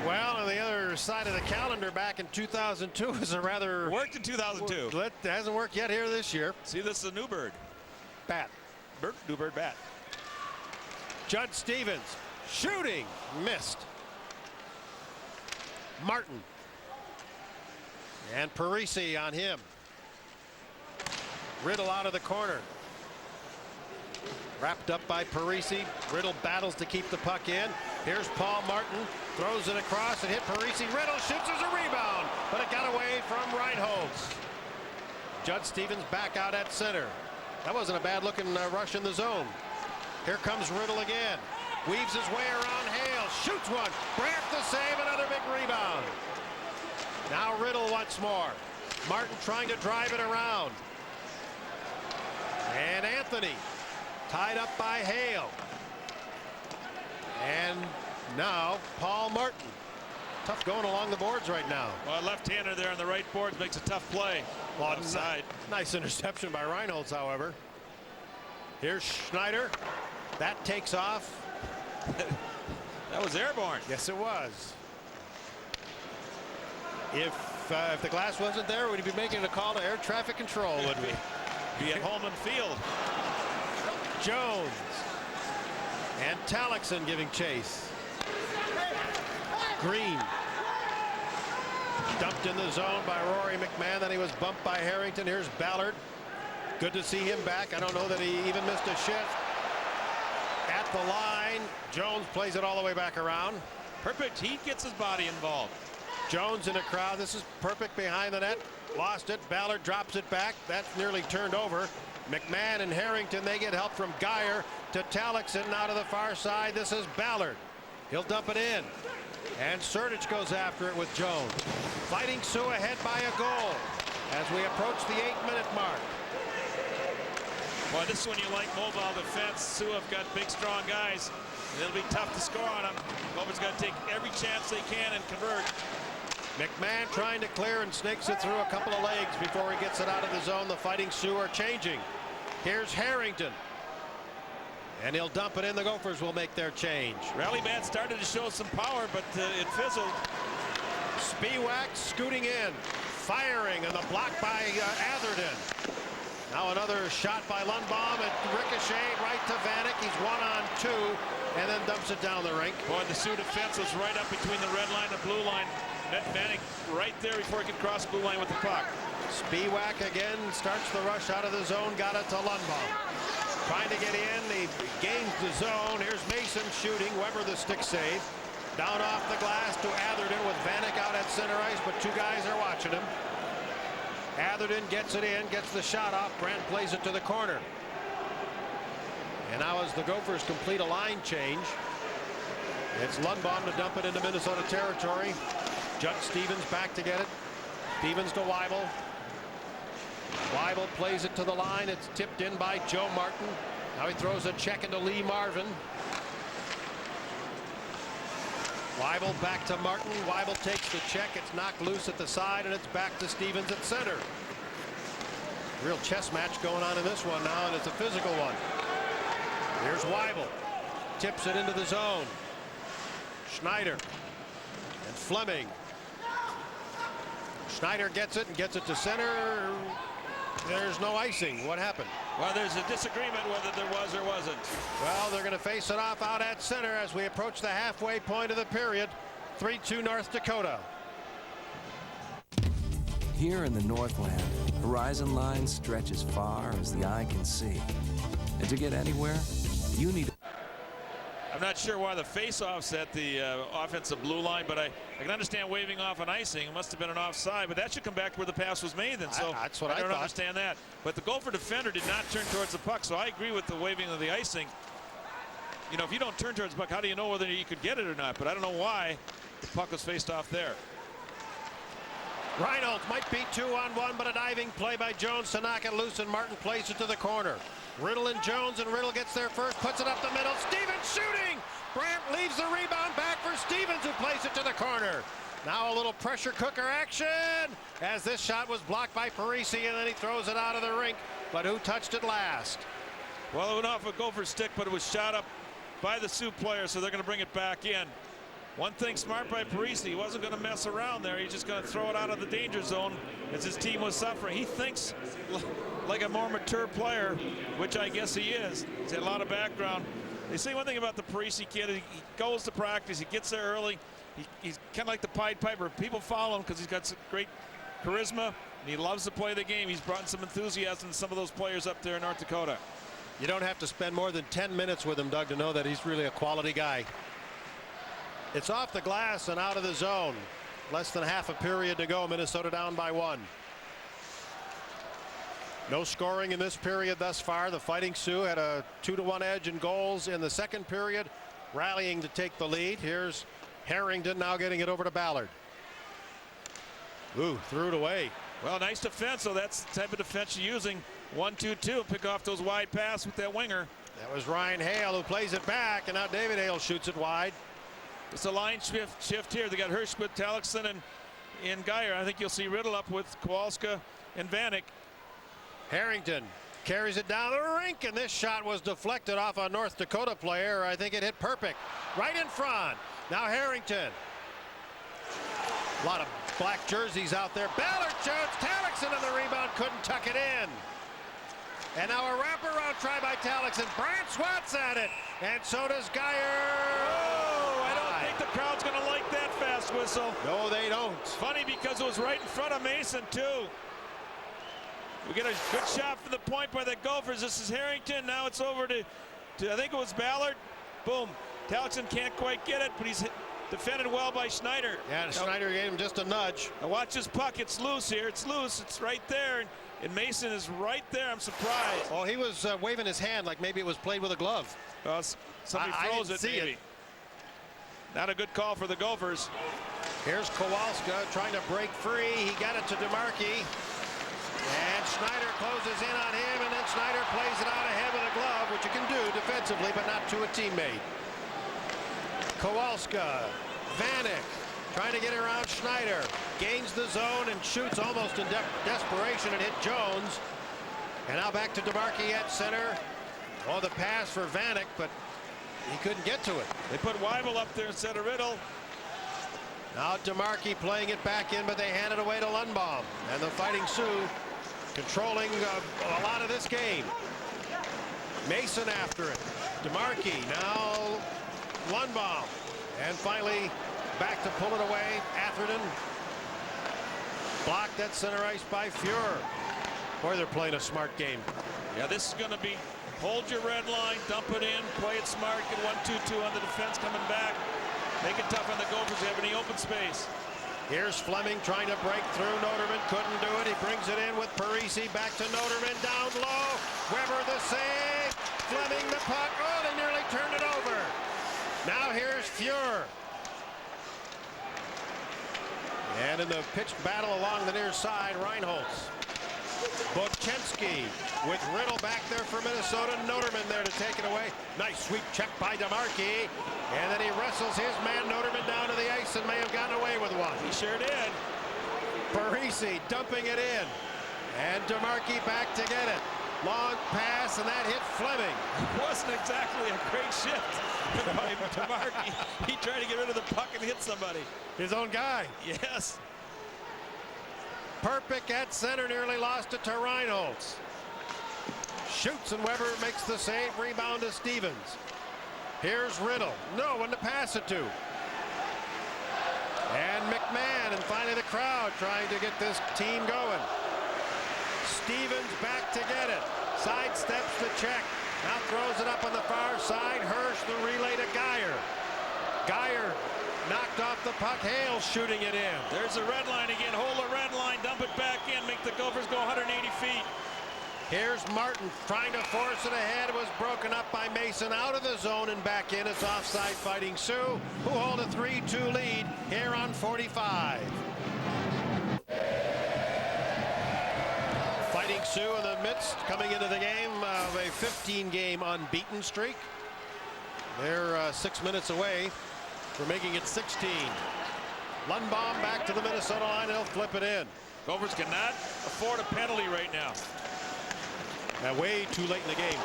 Well, on the other side of the calendar, back in 2002 is a rather worked in 2002. It hasn't worked yet here this year. See, this is a new bird. Bat. New bird bat. Judd Stevens shooting, missed. Martin and Parise on him. Riddle out of the corner. Wrapped up by Parise. Riddle battles to keep the puck in. Here's Paul Martin. Throws it across and hit Parise. Riddle shoots as a rebound, but it got away from Reinholz. Judd Stevens back out at center. That wasn't a bad looking rush in the zone. Here comes Riddle again. Weaves his way around Hale. Shoots one. Brandt the save. Another big rebound. Now Riddle once more. Martin trying to drive it around. And Anthony tied up by Hale. And now Paul Martin. Tough going along the boards right now. Well, left-hander there on the right board makes a tough play. Offside. Nice interception by Reinholz, however. Here's Schneider. That takes off. That was airborne. Yes, it was. If the glass wasn't there, we'd be making a call to air traffic control, would we? Be at Holman Field. Jones and Talixon giving chase. Green dumped in the zone by Rory McMahon. Then he was bumped by Harrington. Here's Ballard. Good to see him back. I don't know that he even missed a shift. At the line, Jones plays it all the way back around. Perfect. He gets his body involved. Jones in the crowd. This is perfect behind the net. Lost it. Ballard drops it back. That's nearly turned over. McMahon and Harrington, they get help from Geyer to Talixon now to the far side. This is Ballard. He'll dump it in. And Sertich goes after it with Jones. Fighting Sioux ahead by a goal as we approach the 8-minute mark. Well, this is when you like mobile defense. Sioux have got big, strong guys. It'll be tough to score on them. Gofers got to take every chance they can and convert. McMahon trying to clear and snakes it through a couple of legs before he gets it out of the zone. The Fighting Sioux are changing. Here's Harrington. And he'll dump it in. The Gophers will make their change. Rally bat started to show some power, but it fizzled. Spiewak scooting in. Firing and the block by Atherton. Now another shot by Lundbaum. It ricocheted right to Vanek. He's 1-on-2 and then dumps it down the rink. Boy, the Sioux defense was right up between the red line and the blue line. Met Vanek right there before he could cross blue line with the puck. Spiewak again starts the rush out of the zone. Got it to Lundbaum. Trying to get in. He gains the zone. Here's Mason shooting. Weber the stick save. Down off the glass to Atherton with Vanek out at center ice, but two guys are watching him. Atherton gets it in, gets the shot off. Brandt plays it to the corner. And now as the Gophers complete a line change, it's Lundbaum to dump it into Minnesota territory. Judd Stevens back to get it. Stevens to Weibel. Weibel plays it to the line. It's tipped in by Joe Martin. Now he throws a check into Lee Marvin. Weibel back to Martin. Weibel takes the check. It's knocked loose at the side, and it's back to Stevens at center. Real chess match going on in this one now, and it's a physical one. Here's Weibel. Tips it into the zone. Schneider and Fleming. Schneider gets it and gets it to center. There's no icing. What happened? Well, there's a disagreement whether there was or wasn't. Well, they're going to face it off out at center as we approach the halfway point of the period. 3-2 North Dakota. Here in the Northland, horizon lines stretch as far as the eye can see. And to get anywhere, you need... I'm not sure why the face-off's at the offensive blue line, but I can understand waving off an icing. It must have been an offside, but that should come back where the pass was made then. So that's what I don't thought. understand that. But the Gopher defender did not turn towards the puck, so I agree with the waving of the icing. You know, if you don't turn towards the puck, how do you know whether you could get it or not? But I don't know why the puck was faced off there. Reinholz might be 2-on-1, but a diving play by Jones to knock it loose, and Martin plays it to the corner. Riddle and Jones, and Riddle gets there first, puts it up the middle. Stevens shooting! Brandt leaves the rebound back for Stevens, who plays it to the corner. Now a little pressure cooker action as this shot was blocked by Parise, and then he throws it out of the rink. But who touched it last? Well, it went off a Gopher stick, but it was shot up by the Sioux player, so they're going to bring it back in. One thing smart by Parise, he wasn't going to mess around there. He's just going to throw it out of the danger zone as his team was suffering. He thinks like a more mature player, which I guess he is. He's had a lot of background. They say one thing about the Parise kid, he goes to practice, he gets there early. He's kind of like the Pied Piper. People follow him because he's got some great charisma, and he loves to play the game. He's brought some enthusiasm to some of those players up there in North Dakota. You don't have to spend more than 10 minutes with him, Doug, to know that he's really a quality guy. It's off the glass and out of the zone. Less than half a period to go. Minnesota down by 1. No scoring in this period thus far. The Fighting Sioux had a 2-to-1 edge in goals in the second period, rallying to take the lead. Here's Harrington now getting it over to Ballard. Ooh, threw it away. Well, nice defense. So that's the type of defense you're using. 1-2-2. Pick off those wide pass with that winger. That was Ryan Hale who plays it back, and now David Hale shoots it wide. It's a line shift here. They got Hirsch with Talixon and Geyer. I think you'll see Riddle up with Kowalska and Vanek. Harrington carries it down the rink, and this shot was deflected off a North Dakota player. I think it hit Perpick right in front. Now Harrington. A lot of black jerseys out there. Ballard shoots. Talixon on the rebound, couldn't tuck it in. And now a wraparound try by Talixon. Brandt swats at it, and so does Geyer. Oh, I don't think the crowd's going to like that fast whistle. No, they don't. Funny because it was right in front of Mason, too. We get a good shot for the point by the Gophers. This is Harrington. Now it's over to I think it was Ballard. Boom. Talixon can't quite get it, but he's defended well by Schneider. Yeah, Schneider gave him just a nudge. Now watch this puck. It's loose here. It's loose. It's right there. And Mason is right there. I'm surprised. Oh, he was waving his hand like maybe it was played with a glove. Somebody froze it, maybe. Not a good call for the Gophers. Here's Kowalska trying to break free. He got it to DeMarchi. And Schneider closes in on him, and then Schneider plays it out ahead with a glove, which you can do defensively, but not to a teammate. Kowalska, Vanek, trying to get around Schneider, gains the zone and shoots almost in desperation and hit Jones. And now back to DeMarchi at center. Oh, the pass for Vanek, but he couldn't get to it. They put Weibel up there instead of Riddle. Now DeMarchi playing it back in, but they hand it away to Lundbaum. And the Fighting Sioux controlling a lot of this game. Mason after it. DeMarchi, now Lundbaum. And finally back to pull it away. Atherton blocked at center ice by Fuhrer. Boy, they're playing a smart game. Yeah, this is going to be hold your red line, dump it in, play it smart, get 1-2-2 on the defense coming back. Make it tough on the Gophers. They have any open space. Here's Fleming trying to break through. Noterman couldn't do it. He brings it in with Parise. Back to Noterman. Down low. Weber the save. Fleming the puck. Oh, they nearly turned it over. Now here's Fuhrer. And in the pitched battle along the near side, Reinholtz. Bochenski with Riddle back there for Minnesota. Noterman there to take it away. Nice sweep check by DeMarchi. And then he wrestles his man Noterman down to the ice and may have gotten away with one. He sure did. Parise dumping it in. And DeMarchi back to get it. Long pass, and that hit Fleming. It wasn't exactly a great shift by DeMarchi. He tried to get rid of the puck and hit somebody. His own guy. Yes. Perpick at center, nearly lost it to Reinholtz. Shoots, and Weber makes the save. Rebound to Stevens. Here's Riddle. No one to pass it to. And McMahon, and finally the crowd trying to get this team going. Stevens back to get it. Sidesteps the check. Now throws it up on the far side. Hirsch the relay to Geyer. Geyer knocked off the puck. Hale shooting it in. There's the red line again. Hold the red line. Dump it back in. Make the Gophers go 180 feet. Here's Martin trying to force it ahead. It was broken up by Mason out of the zone and back in. It's offside Fighting Sioux, who hold a 3-2 lead here on 45. Fighting Sioux in the midst, coming into the game of a 15-game unbeaten streak. They're 6 minutes away from making it 16. Lundbaum back to the Minnesota line. They'll flip it in. Gophers cannot afford a penalty right now. Now way too late in the game.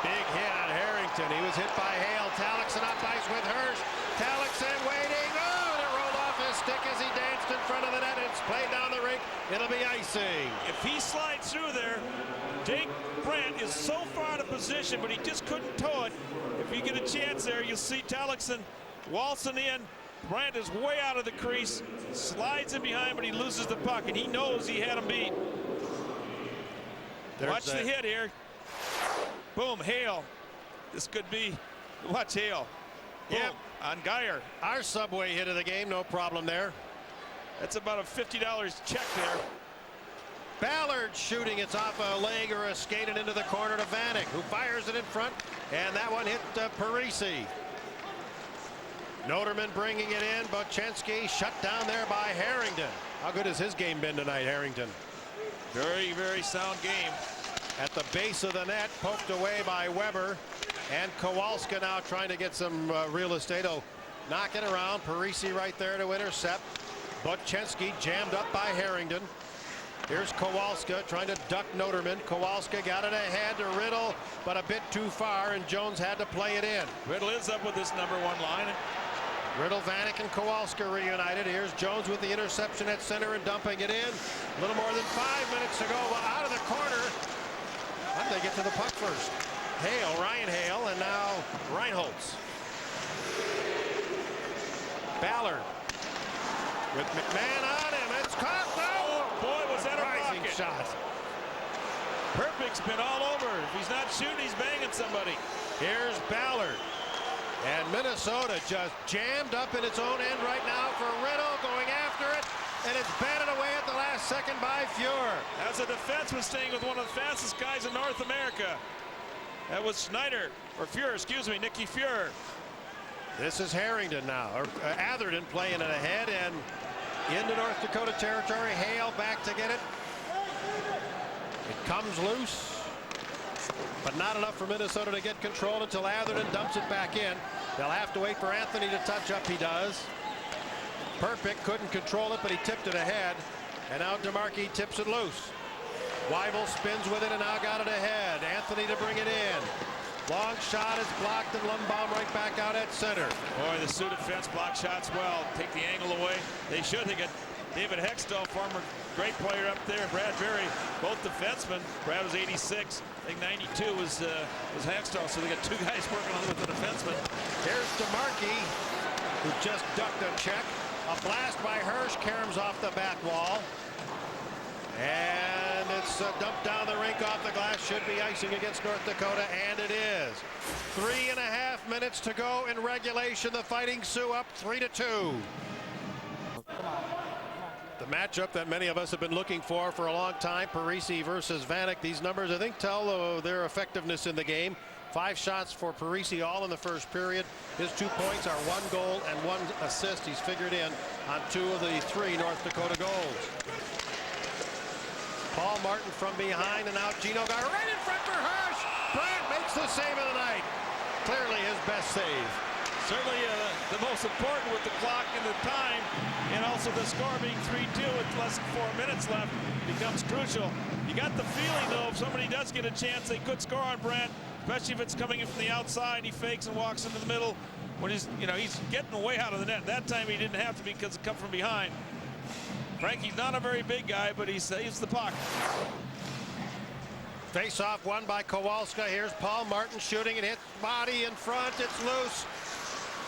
Big hit on Harrington. He was hit by Hale. Talixon up ice with Hirsch. Talixon waiting. Oh, and it rolled off his stick as he danced in front of the net. It's played down the rink. It'll be icing. If he slides through there, Jake Brandt is so far out of position, but he just couldn't tow it. If you get a chance there, you'll see Talixon waltzing in. Brandt is way out of the crease, slides in behind, but he loses the puck, and he knows he had him beat. Watch the hit here. Boom, Hale. This could be, watch Hale. Boom, yep, on Geyer. Our subway hit of the game, no problem there. That's about a $50 check there. Ballard shooting. It's off a leg or a skated into the corner to Vanek, who fires it in front, and that one hit Parise. Noterman bringing it in. Bochenski shut down there by Harrington. How good has his game been tonight, Harrington? Very, very sound game. At the base of the net, poked away by Weber. And Kowalska now trying to get some real estate. Oh, knock it around. Parise right there to intercept. Bochenski jammed up by Harrington. Here's Kowalska trying to duck Noterman. Kowalska got it ahead to Riddle, but a bit too far, and Jones had to play it in. Riddle is up with this #1 line. Riddle, Vanek, and Kowalska reunited. Here's Jones with the interception at center and dumping it in. A little more than 5 minutes to go. Well, out of the corner. How did they get to the puck first? Hale, Ryan Hale, and now Reinholtz. Ballard with McMahon on him. It's caught. No! Oh, boy, was that a rising rocket shot. Perpik's been all over. If he's not shooting, he's banging somebody. Here's Ballard. And Minnesota just jammed up in its own end right now for Riddle going after it. And it's batted away at the last second by Fuhr. As a defenseman staying with one of the fastest guys in North America. That was Schneider, or Fuhr, excuse me, Nicky Fuhr. This is Harrington now, or Atherton playing it ahead and into North Dakota territory. Hale back to get it. It comes loose, but not enough for Minnesota to get control until Atherton dumps it back in. They'll have to wait for Anthony to touch up. He does. Perpik couldn't control it, but he tipped it ahead. And now DeMarquis tips it loose. Weibel spins with it and now got it ahead. Anthony to bring it in. Long shot is blocked and Lundbaum right back out at center. Boy, the Sioux defense block shots well. Take the angle away. They should. They got David Hextall, former great player up there. Brad Berry, both defensemen. Brad was 86. I think 92 was Hextall. So they got two guys working on with the defenseman. Here's DeMarquis, who just ducked a check. A blast by Hirsch caroms off the back wall. And it's dumped down the rink off the glass. Should be icing against North Dakota, and it is. 3.5 minutes to go in regulation. The Fighting Sioux up 3-2. The matchup that many of us have been looking for a long time, Parise versus Vanek. These numbers, I think, tell their effectiveness in the game. 5 shots for Parise, all in the first period. His 2 points are 1 goal and 1 assist. He's figured in on 2 of the 3 North Dakota goals. Paul Martin from behind, and now Gino got right in front for Hirsch. Brandt makes the save of the night. Clearly his best save. Certainly the most important with the clock and the time, and also the score being 3-2 with less than 4 minutes left becomes crucial. You got the feeling, though, if somebody does get a chance, they could score on Brandt, especially if it's coming in from the outside. He fakes and walks into the middle when he's getting way out of the net. That time he didn't have to because it come from behind. Frankie's not a very big guy, but he saves the puck. Face-off won by Kowalska. Here's Paul Martin shooting. It hits body in front. It's loose.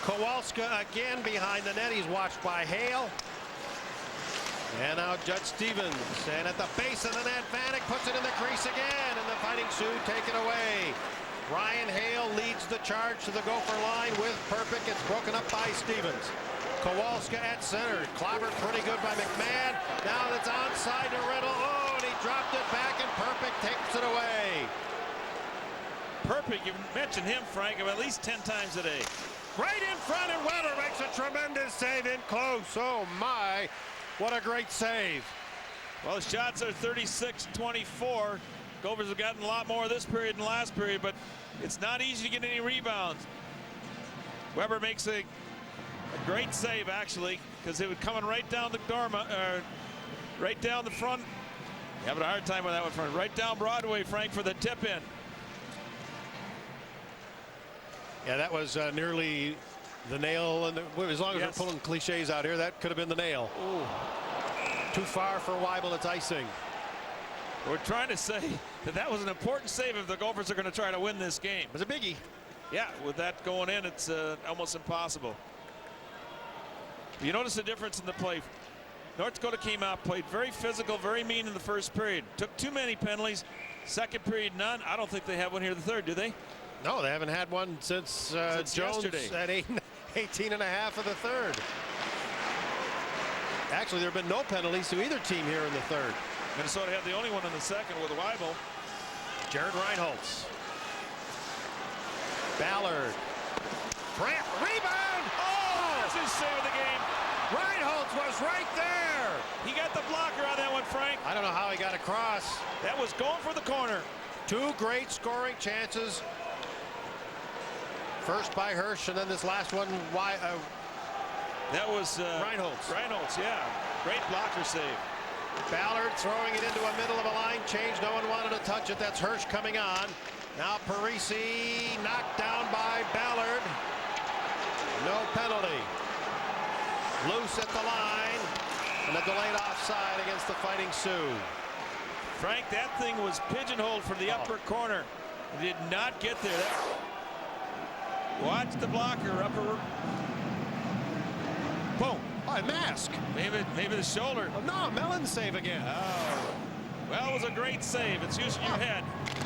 Kowalska again behind the net. He's watched by Hale. And now Judge Stevens. And at the base of the net, Vanek puts it in the crease again. And the Fighting Sioux take it away. Ryan Hale leads the charge to the Gopher line with Perpik. It's broken up by Stevens. Kowalska at center. Clobbered pretty good by McMahon. Now that's onside to Riddle. Oh, and he dropped it back, and Perpik takes it away. Perpik, you mentioned him, Frank, at least 10 times a day. Right in front, and Weber makes a tremendous save in close. Oh, my. What a great save. Well, the shots are 36-24. Gophers have gotten a lot more this period than last period, but it's not easy to get any rebounds. Weber makes a great save, actually, because it was coming right down the right down the front. Having a hard time with that one front. Right down Broadway, Frank, for the tip in. Yeah, that was nearly the nail. And as long as we're pulling cliches out here, that could have been the nail. Ooh. Too far for Weibel. It's icing. We're trying to say that was an important save if the Gophers are going to try to win this game. It was a biggie. Yeah, with that going in, it's almost impossible. You notice the difference in the play. North Dakota came out, played very physical, very mean in the first period. Took too many penalties. Second period, none. I don't think they have one here the third, do they? No, they haven't had one since Jones yesterday. at 18 and a half of the third. Actually, there have been no penalties to either team here in the third. Minnesota had the only one in the second with Weibel. Jared Reinholz. Ballard. Rebound! Oh, that's his save of the game. Reinholz was right there. He got the blocker on that one, Frank. I don't know how he got across. That was going for the corner. Two great scoring chances. First by Hirsch, and then this last one, that was Reinholz. Reinholz, yeah. Great blocker save. Ballard throwing it into a middle of a line change. No one wanted to touch it. That's Hirsch coming on. Now Parise knocked down by Ballard. No penalty. Loose at the line. And a delayed offside against the Fighting Sioux. Frank, that thing was pigeonholed from the upper corner. It did not get there. Watch the blocker. Upper. Boom. Oh, a mask. Maybe the shoulder. Oh, no, Mellon save again. Oh. Well, it was a great save. It's using your head.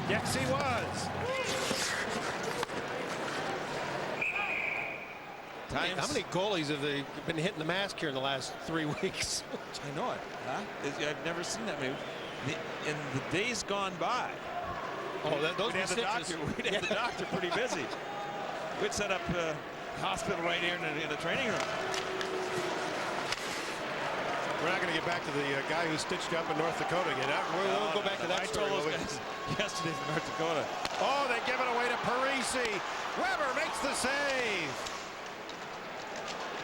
Yes, he was. How many goalies have they been hitting the mask here in the last 3 weeks? I know it. Huh? I've never seen that movie. In the days gone by. Oh, those we'd have the doctor pretty busy. We'd set up a hospital right here in the training room. We're not going to get back to the guy who stitched you up in North Dakota again. We'll go back to that story. I told those guys yesterday from North Dakota. Oh, they give it away to Parise. Weber makes the save.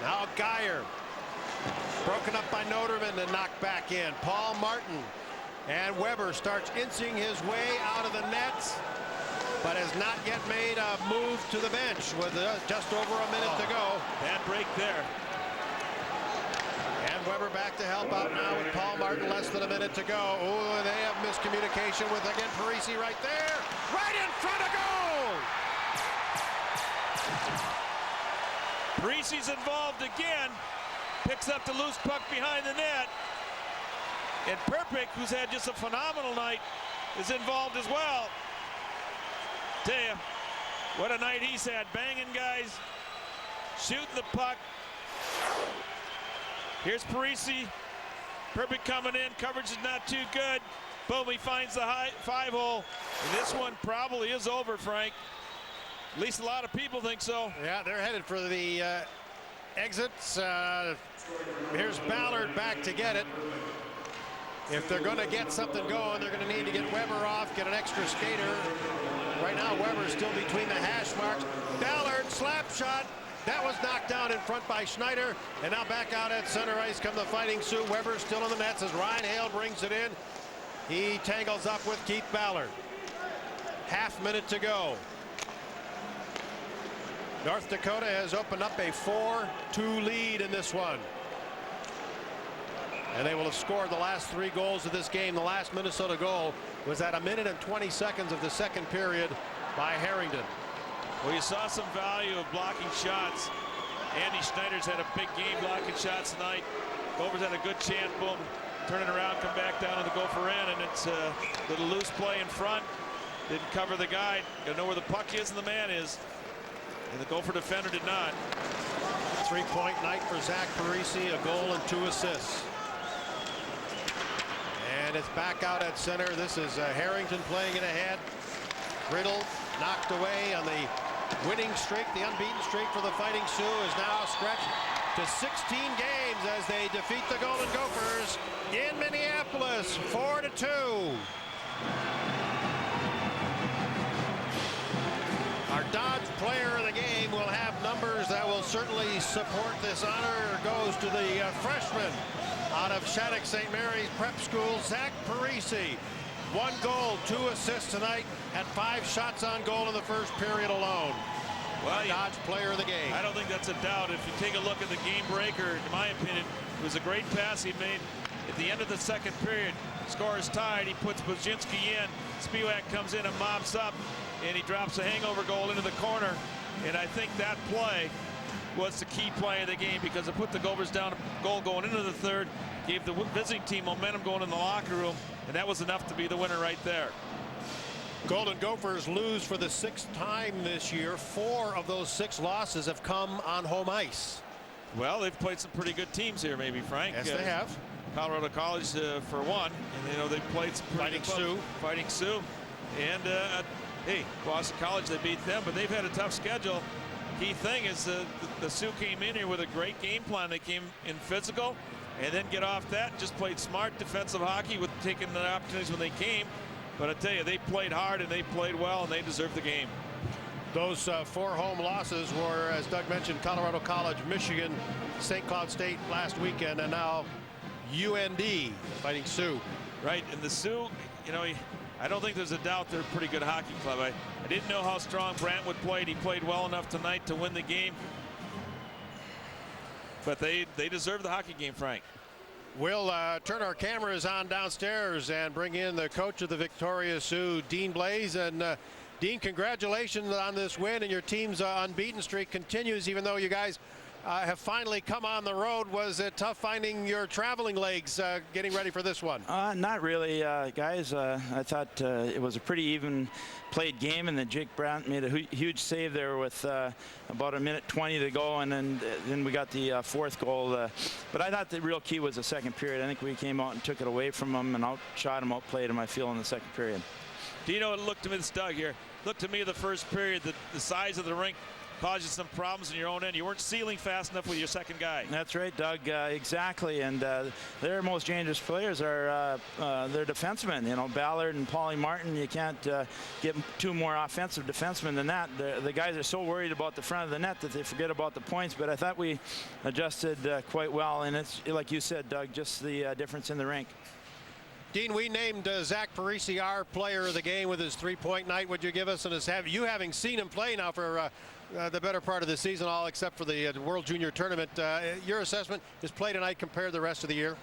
Now Geyer. Broken up by Noterman and knocked back in. Paul Martin. And Weber starts inching his way out of the nets, but has not yet made a move to the bench with just over a minute to go. Bad break there. And Weber back to help out now with Paul Martin, less than a minute to go. Oh, they have miscommunication with, again, Parise right there. Right in front of goal! Parise's involved again. Picks up the loose puck behind the net. And Perpick, who's had just a phenomenal night, is involved as well. Tell you, what a night he's had. Banging guys, shooting the puck. Here's Parise. Perpick coming in. Coverage is not too good. Boom, he finds the high 5-hole. And this one probably is over, Frank. At least a lot of people think so. Yeah, they're headed for the exits. Here's Ballard back to get it. If they're going to get something going, they're going to need to get Weber off, get an extra skater. Right now, Weber's still between the hash marks. Ballard, slap shot. That was knocked down in front by Schneider. And now back out at center ice come the Fighting Sioux. Weber still in the nets as Ryan Hale brings it in. He tangles up with Keith Ballard. Half minute to go. North Dakota has opened up a 4-2 lead in this one. And they will have scored the last 3 goals of this game. The last Minnesota goal was at 1 minute and 20 seconds of the second period by Harrington. Well, you saw some value of blocking shots. Andy Schneider's had a big game blocking shots tonight. Gophers had a good chance. Boom. Turn it around, come back down to the Gopher end, and it's a little loose play in front. Didn't cover the guy. Got to know where the puck is and the man is. And the Gopher defender did not. 3-point night for Zach Parise, a goal and 2 assists. And it's back out at center. This is Harrington playing it ahead. Riddle knocked away on the winning streak. The unbeaten streak for the Fighting Sioux is now stretched to 16 games as they defeat the Golden Gophers in Minneapolis, 4-2. Our Dodge player of the game will have numbers that certainly support this honor goes to the freshman out of Shattuck St. Mary's Prep School, Zach Parise. 1 goal, 2 assists tonight, had 5 shots on goal in the first period alone. Well, Dodge player of the game. I don't think that's a doubt. If you take a look at the game breaker, in my opinion, it was a great pass he made at the end of the second period. Score is tied. He puts Bozinski in. Spiewak comes in and mops up, and he drops a hangover goal into the corner. And I think that play was the key play of the game because it put the Gophers down a goal going into the third, gave the visiting team momentum going in the locker room, and that was enough to be the winner right there. Golden Gophers lose for the 6th time this year. 4 of those 6 losses have come on home ice. Well, they've played some pretty good teams here, maybe, Frank. Yes, they have. Colorado College for one, and you know they've played some pretty Fighting Sioux. Fighting Sioux, and hey, Boston College, they beat them, but they've had a tough schedule. Key thing is the Sioux came in here with a great game plan. They came in physical, and then get off that, just played smart defensive hockey with taking the opportunities when they came. But I tell you, they played hard and they played well, and they deserved the game. Those 4 home losses were, as Doug mentioned, Colorado College, Michigan, St. Cloud State last weekend, and now UND Fighting Sioux. Right, and the Sioux, you know, I don't think there's a doubt they're a pretty good hockey club. I didn't know how strong Brantwood played. He played well enough tonight to win the game. But they deserve the hockey game, Frank. We'll turn our cameras on downstairs and bring in the coach of the victorious Sioux, Dean Blaze. And Dean, congratulations on this win, and your team's unbeaten streak continues, even though you guys have finally come on the road. Was it tough finding your traveling legs getting ready for this one? Not really, guys. I thought it was a pretty even played game, and then Jake Brandt made a huge save there with about 1:20 to go, and then we got the 4th goal. But I thought the real key was the second period. I think we came out and took it away from them and outshot them, outplayed them, I feel, in the second period. Do you know, it looked to me, this Doug here, looked to me the first period, the size of the rink caused you some problems in your own end. You weren't sealing fast enough with your second guy. That's right, Doug. Exactly. And their most dangerous players are their defensemen. You know, Ballard and Paulie Martin. You can't get 2 more offensive defensemen than that. The guys are so worried about the front of the net that they forget about the points. But I thought we adjusted quite well. And it's, like you said, Doug, just the difference in the rink. Dean, we named Zach Parise our player of the game with his 3-point night. Would you give us having seen him play now for the better part of the season, all except for the World Junior Tournament? Your assessment, his play tonight compared to the rest of the year?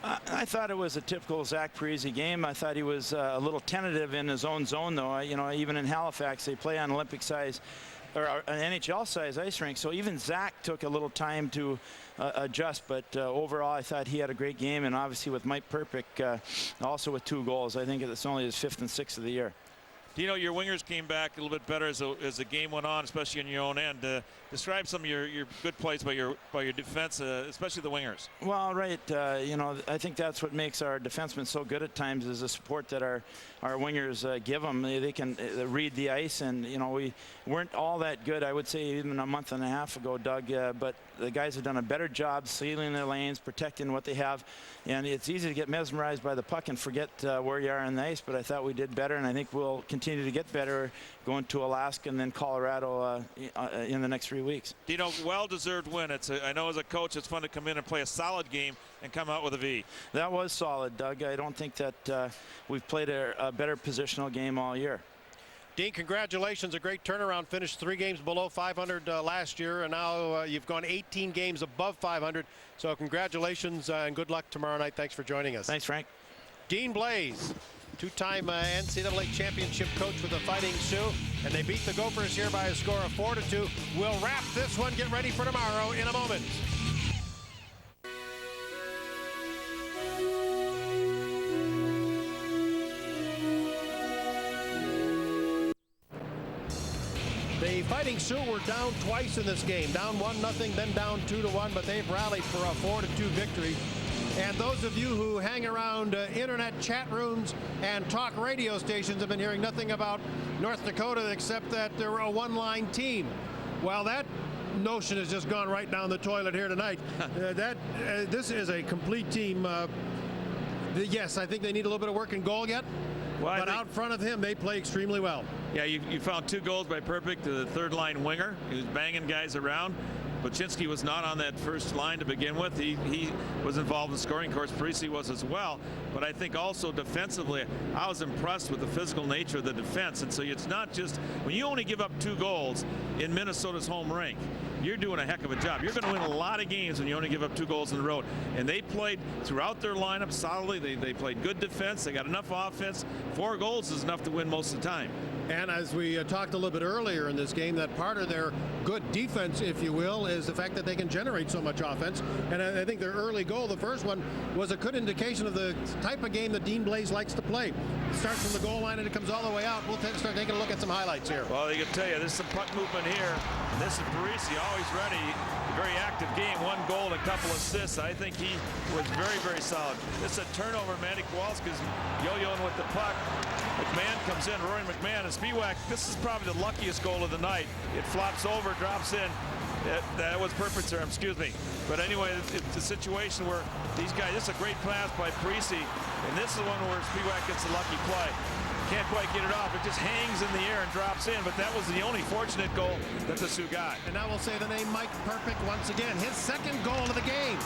I thought it was a typical Zach Parise game. I thought he was a little tentative in his own zone, though. You know, even in Halifax, they play on Olympic size or an NHL size ice rink. So even Zach took a little time to adjust, but overall I thought he had a great game, and obviously with Mike Perpick also with 2 goals. I think it's only his 5th and 6th of the year. Do you know your wingers came back a little bit better as the game went on, especially in your own end? Describe some of your good plays by your defense, especially the wingers. Well, right. You know, I think that's what makes our defensemen so good at times is the support that our wingers give them. They can read the ice, and you know, we weren't all that good, I would say, even a month and a half ago, Doug. But the guys have done a better job sealing their lanes, protecting what they have. And it's easy to get mesmerized by the puck and forget where you are on the ice. But I thought we did better, and I think we'll continue to get better going to Alaska and then Colorado in the next 3 weeks. You know, well-deserved win. I know as a coach it's fun to come in and play a solid game and come out with a V. That was solid, Doug. I don't think that we've played a better positional game all year. Dean, congratulations. A great turnaround. Finished 3 games below 500 last year, and now you've gone 18 games above 500. So congratulations and good luck tomorrow night. Thanks for joining us. Thanks, Frank. Dean Blaze, 2-time NCAA championship coach with the Fighting Sioux, and they beat the Gophers here by a score of 4-2. We'll wrap this one. Get ready for tomorrow in a moment. The Fighting Sioux were down twice in this game, down 1-0, then down 2-1, but they've rallied for a 4-2 victory. And those of you who hang around internet chat rooms and talk radio stations have been hearing nothing about North Dakota except that they're a one-line team. Well, that notion has just gone right down the toilet here tonight. This is a complete team. Yes, I think they need a little bit of work in goal yet. Well, but out front of him, they play extremely well. Yeah, you found 2 goals by Perpick, the third-line winger. He was banging guys around. Buczynski was not on that first line to begin with. He was involved in scoring. Of course, Parise was as well. But I think also defensively, I was impressed with the physical nature of the defense. And so it's not just when you only give up 2 goals in Minnesota's home rink, you're doing a heck of a job. You're going to win a lot of games when you only give up 2 goals on the road. And they played throughout their lineup solidly. They played good defense. They got enough offense. 4 goals is enough to win most of the time. And as we talked a little bit earlier in this game, that part of their good defense, if you will, is the fact that they can generate so much offense. And I think their early goal, the first one, was a good indication of the type of game that Dean Blaze likes to play. It starts from the goal line and it comes all the way out. We'll start taking a look at some highlights here. Well, I can tell you, there's some puck movement here. And this is Parise, always ready. Very active game, 1 goal and a couple assists. I think he was very, very solid. This is a turnover. Manny Kowalski's yo-yoing with the puck. McMahon comes in, Rory McMahon, and Spiewak, this is probably the luckiest goal of the night. It flops over, drops in. That was perfect, sir, excuse me. But anyway, it's a situation where these guys, this is a great pass by Parise, and this is one where Spiewak gets a lucky play. Can't quite get it off. It just hangs in the air and drops in, but that was the only fortunate goal that the Sioux got. And now we'll say the name Mike Perpick once again, his 2nd goal of the game.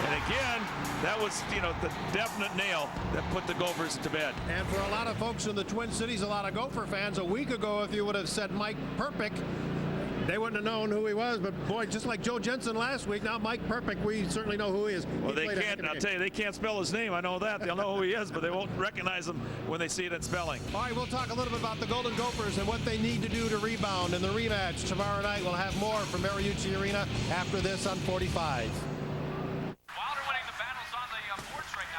And again, that was, the definite nail that put the Gophers to bed. And for a lot of folks in the Twin Cities, a lot of Gopher fans, a week ago, if you would have said Mike Perpick, they wouldn't have known who he was. But boy, just like Joe Jensen last week, now Mike Perpick, we certainly know who he is. Well, they can't. I'll tell you, they can't spell his name. I know that. They'll know who he is, but they won't recognize him when they see it in spelling. All right, we'll talk a little bit about the Golden Gophers and what they need to do to rebound in the rematch tomorrow night. We'll have more from Mariucci Arena after this on 45.